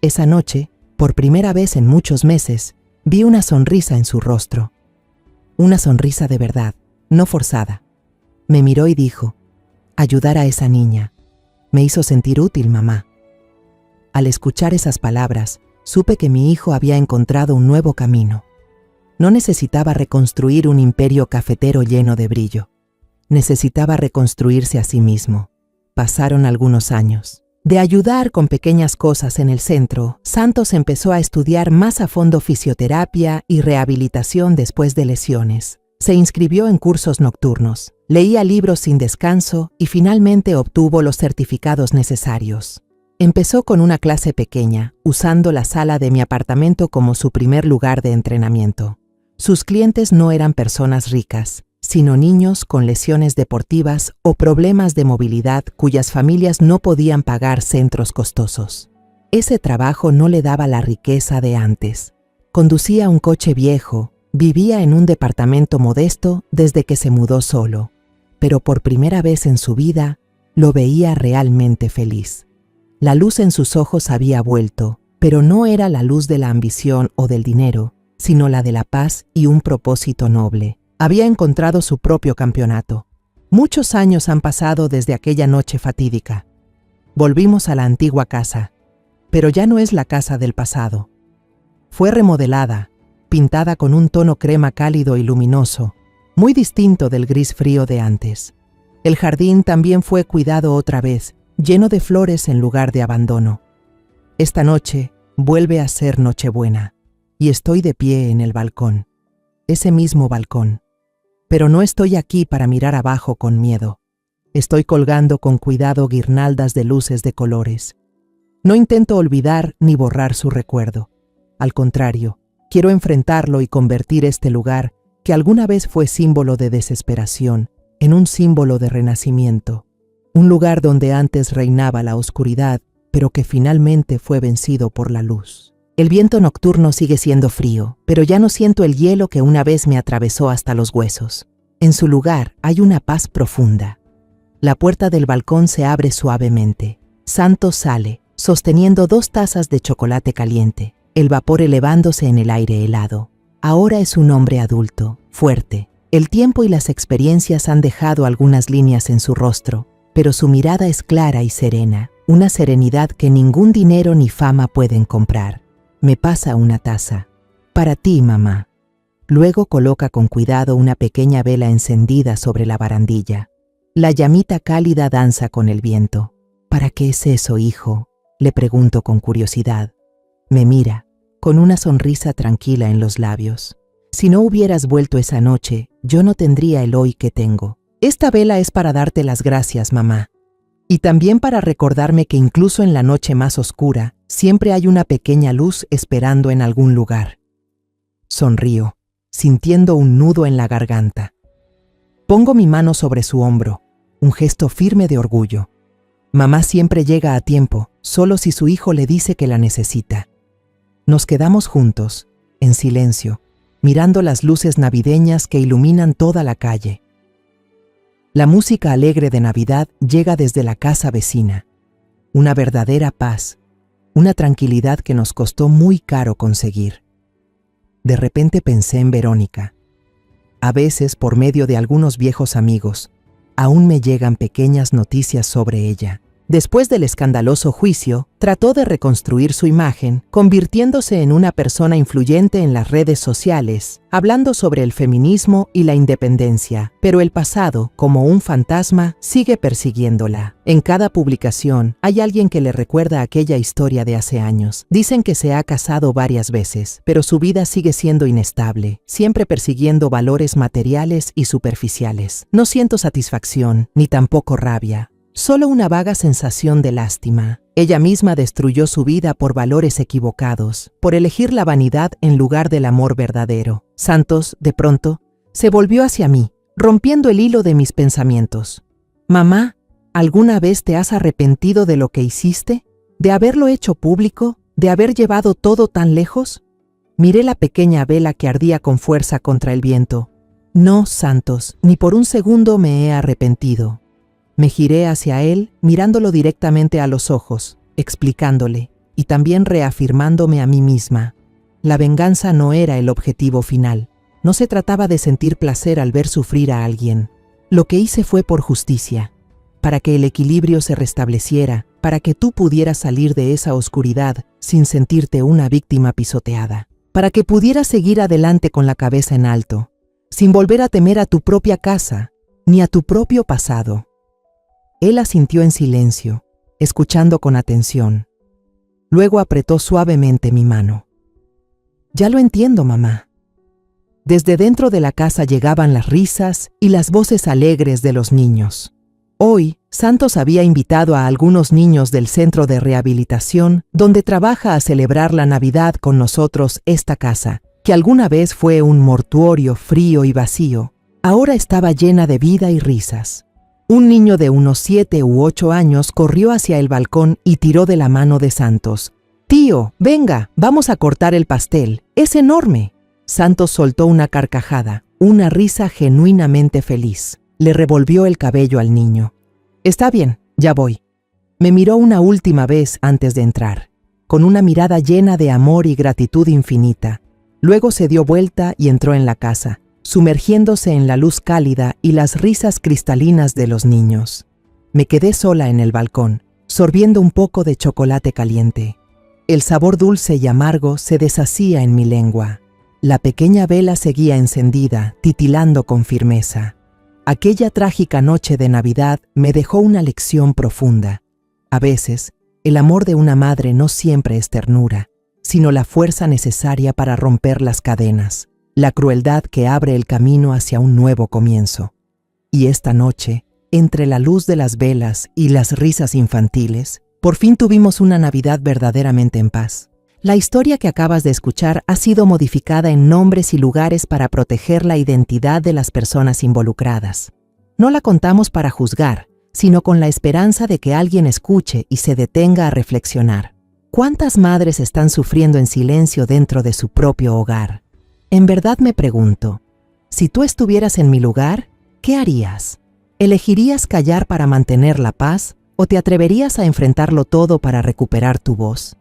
Esa noche, por primera vez en muchos meses, vi una sonrisa en su rostro. Una sonrisa de verdad, no forzada. Me miró y dijo, ayudar a esa niña. Me hizo sentir útil, mamá. Al escuchar esas palabras, supe que mi hijo había encontrado un nuevo camino. No necesitaba reconstruir un imperio cafetero lleno de brillo. Necesitaba reconstruirse a sí mismo. Pasaron algunos años. De ayudar con pequeñas cosas en el centro, Santos empezó a estudiar más a fondo fisioterapia y rehabilitación después de lesiones. Se inscribió en cursos nocturnos, leía libros sin descanso y finalmente obtuvo los certificados necesarios. Empezó con una clase pequeña, usando la sala de mi apartamento como su primer lugar de entrenamiento. Sus clientes no eran personas ricas, sino niños con lesiones deportivas o problemas de movilidad cuyas familias no podían pagar centros costosos. Ese trabajo no le daba la riqueza de antes. Conducía un coche viejo, vivía en un departamento modesto desde que se mudó solo, pero por primera vez en su vida lo veía realmente feliz. La luz en sus ojos había vuelto, pero no era la luz de la ambición o del dinero, sino la de la paz y un propósito noble. Había encontrado su propio campeonato. Muchos años han pasado desde aquella noche fatídica. Volvimos a la antigua casa, pero ya no es la casa del pasado. Fue remodelada, pintada con un tono crema cálido y luminoso, muy distinto del gris frío de antes. El jardín también fue cuidado otra vez, lleno de flores en lugar de abandono. Esta noche vuelve a ser Nochebuena, y estoy de pie en el balcón, ese mismo balcón. Pero no estoy aquí para mirar abajo con miedo. Estoy colgando con cuidado guirnaldas de luces de colores. No intento olvidar ni borrar su recuerdo. Al contrario, quiero enfrentarlo y convertir este lugar, que alguna vez fue símbolo de desesperación, en un símbolo de renacimiento. Un lugar donde antes reinaba la oscuridad, pero que finalmente fue vencido por la luz. El viento nocturno sigue siendo frío, pero ya no siento el hielo que una vez me atravesó hasta los huesos. En su lugar hay una paz profunda. La puerta del balcón se abre suavemente. Santos sale, sosteniendo 2 tazas de chocolate caliente, el vapor elevándose en el aire helado. Ahora es un hombre adulto, fuerte. El tiempo y las experiencias han dejado algunas líneas en su rostro, pero su mirada es clara y serena, una serenidad que ningún dinero ni fama pueden comprar. Me pasa una taza. Para ti, mamá. Luego coloca con cuidado una pequeña vela encendida sobre la barandilla. La llamita cálida danza con el viento. ¿Para qué es eso, hijo?, le pregunto con curiosidad. Me mira, con una sonrisa tranquila en los labios. Si no hubieras vuelto esa noche, yo no tendría el hoy que tengo. Esta vela es para darte las gracias, mamá. Y también para recordarme que incluso en la noche más oscura, siempre hay una pequeña luz esperando en algún lugar. Sonrío, sintiendo un nudo en la garganta. Pongo mi mano sobre su hombro, un gesto firme de orgullo. Mamá siempre llega a tiempo, solo si su hijo le dice que la necesita. Nos quedamos juntos, en silencio, mirando las luces navideñas que iluminan toda la calle. La música alegre de Navidad llega desde la casa vecina. Una verdadera paz, una tranquilidad que nos costó muy caro conseguir. De repente pensé en Verónica. A veces, por medio de algunos viejos amigos, aún me llegan pequeñas noticias sobre ella. Después del escandaloso juicio, trató de reconstruir su imagen, convirtiéndose en una persona influyente en las redes sociales, hablando sobre el feminismo y la independencia, pero el pasado, como un fantasma, sigue persiguiéndola. En cada publicación hay alguien que le recuerda aquella historia de hace años. Dicen que se ha casado varias veces, pero su vida sigue siendo inestable, siempre persiguiendo valores materiales y superficiales. No siento satisfacción, ni tampoco rabia. Solo una vaga sensación de lástima. Ella misma destruyó su vida por valores equivocados, por elegir la vanidad en lugar del amor verdadero. Santos, de pronto, se volvió hacia mí, rompiendo el hilo de mis pensamientos. «Mamá, ¿alguna vez te has arrepentido de lo que hiciste? ¿De haberlo hecho público? ¿De haber llevado todo tan lejos?» Miré la pequeña vela que ardía con fuerza contra el viento. «No, Santos, ni por un segundo me he arrepentido». Me giré hacia él, mirándolo directamente a los ojos, explicándole, y también reafirmándome a mí misma. La venganza no era el objetivo final. No se trataba de sentir placer al ver sufrir a alguien. Lo que hice fue por justicia, para que el equilibrio se restableciera, para que tú pudieras salir de esa oscuridad sin sentirte una víctima pisoteada, para que pudieras seguir adelante con la cabeza en alto, sin volver a temer a tu propia casa, ni a tu propio pasado. Él asintió en silencio, escuchando con atención. Luego apretó suavemente mi mano. «Ya lo entiendo, mamá». Desde dentro de la casa llegaban las risas y las voces alegres de los niños. Hoy, Santos había invitado a algunos niños del centro de rehabilitación, donde trabaja, a celebrar la Navidad con nosotros. Esta casa, que alguna vez fue un mortuorio frío y vacío, ahora estaba llena de vida y risas. Un niño de unos 7 u 8 años corrió hacia el balcón y tiró de la mano de Santos. «Tío, venga, vamos a cortar el pastel. Es enorme». Santos soltó una carcajada, una risa genuinamente feliz. Le revolvió el cabello al niño. «Está bien, ya voy». Me miró una última vez antes de entrar, con una mirada llena de amor y gratitud infinita. Luego se dio vuelta y entró en la casa, sumergiéndose en la luz cálida y las risas cristalinas de los niños. Me quedé sola en el balcón, sorbiendo un poco de chocolate caliente. El sabor dulce y amargo se deshacía en mi lengua. La pequeña vela seguía encendida, titilando con firmeza. Aquella trágica noche de Navidad me dejó una lección profunda. A veces, el amor de una madre no siempre es ternura, sino la fuerza necesaria para romper las cadenas. La crueldad que abre el camino hacia un nuevo comienzo. Y esta noche, entre la luz de las velas y las risas infantiles, por fin tuvimos una Navidad verdaderamente en paz. La historia que acabas de escuchar ha sido modificada en nombres y lugares para proteger la identidad de las personas involucradas. No la contamos para juzgar, sino con la esperanza de que alguien escuche y se detenga a reflexionar. ¿Cuántas madres están sufriendo en silencio dentro de su propio hogar? En verdad me pregunto, si tú estuvieras en mi lugar, ¿qué harías? ¿Elegirías callar para mantener la paz o te atreverías a enfrentarlo todo para recuperar tu voz?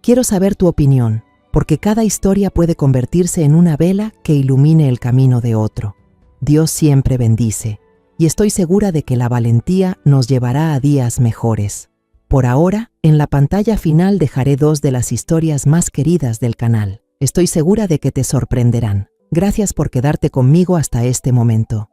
Quiero saber tu opinión, porque cada historia puede convertirse en una vela que ilumine el camino de otro. Dios siempre bendice, y estoy segura de que la valentía nos llevará a días mejores. Por ahora, en la pantalla final dejaré 2 de las historias más queridas del canal. Estoy segura de que te sorprenderán. Gracias por quedarte conmigo hasta este momento.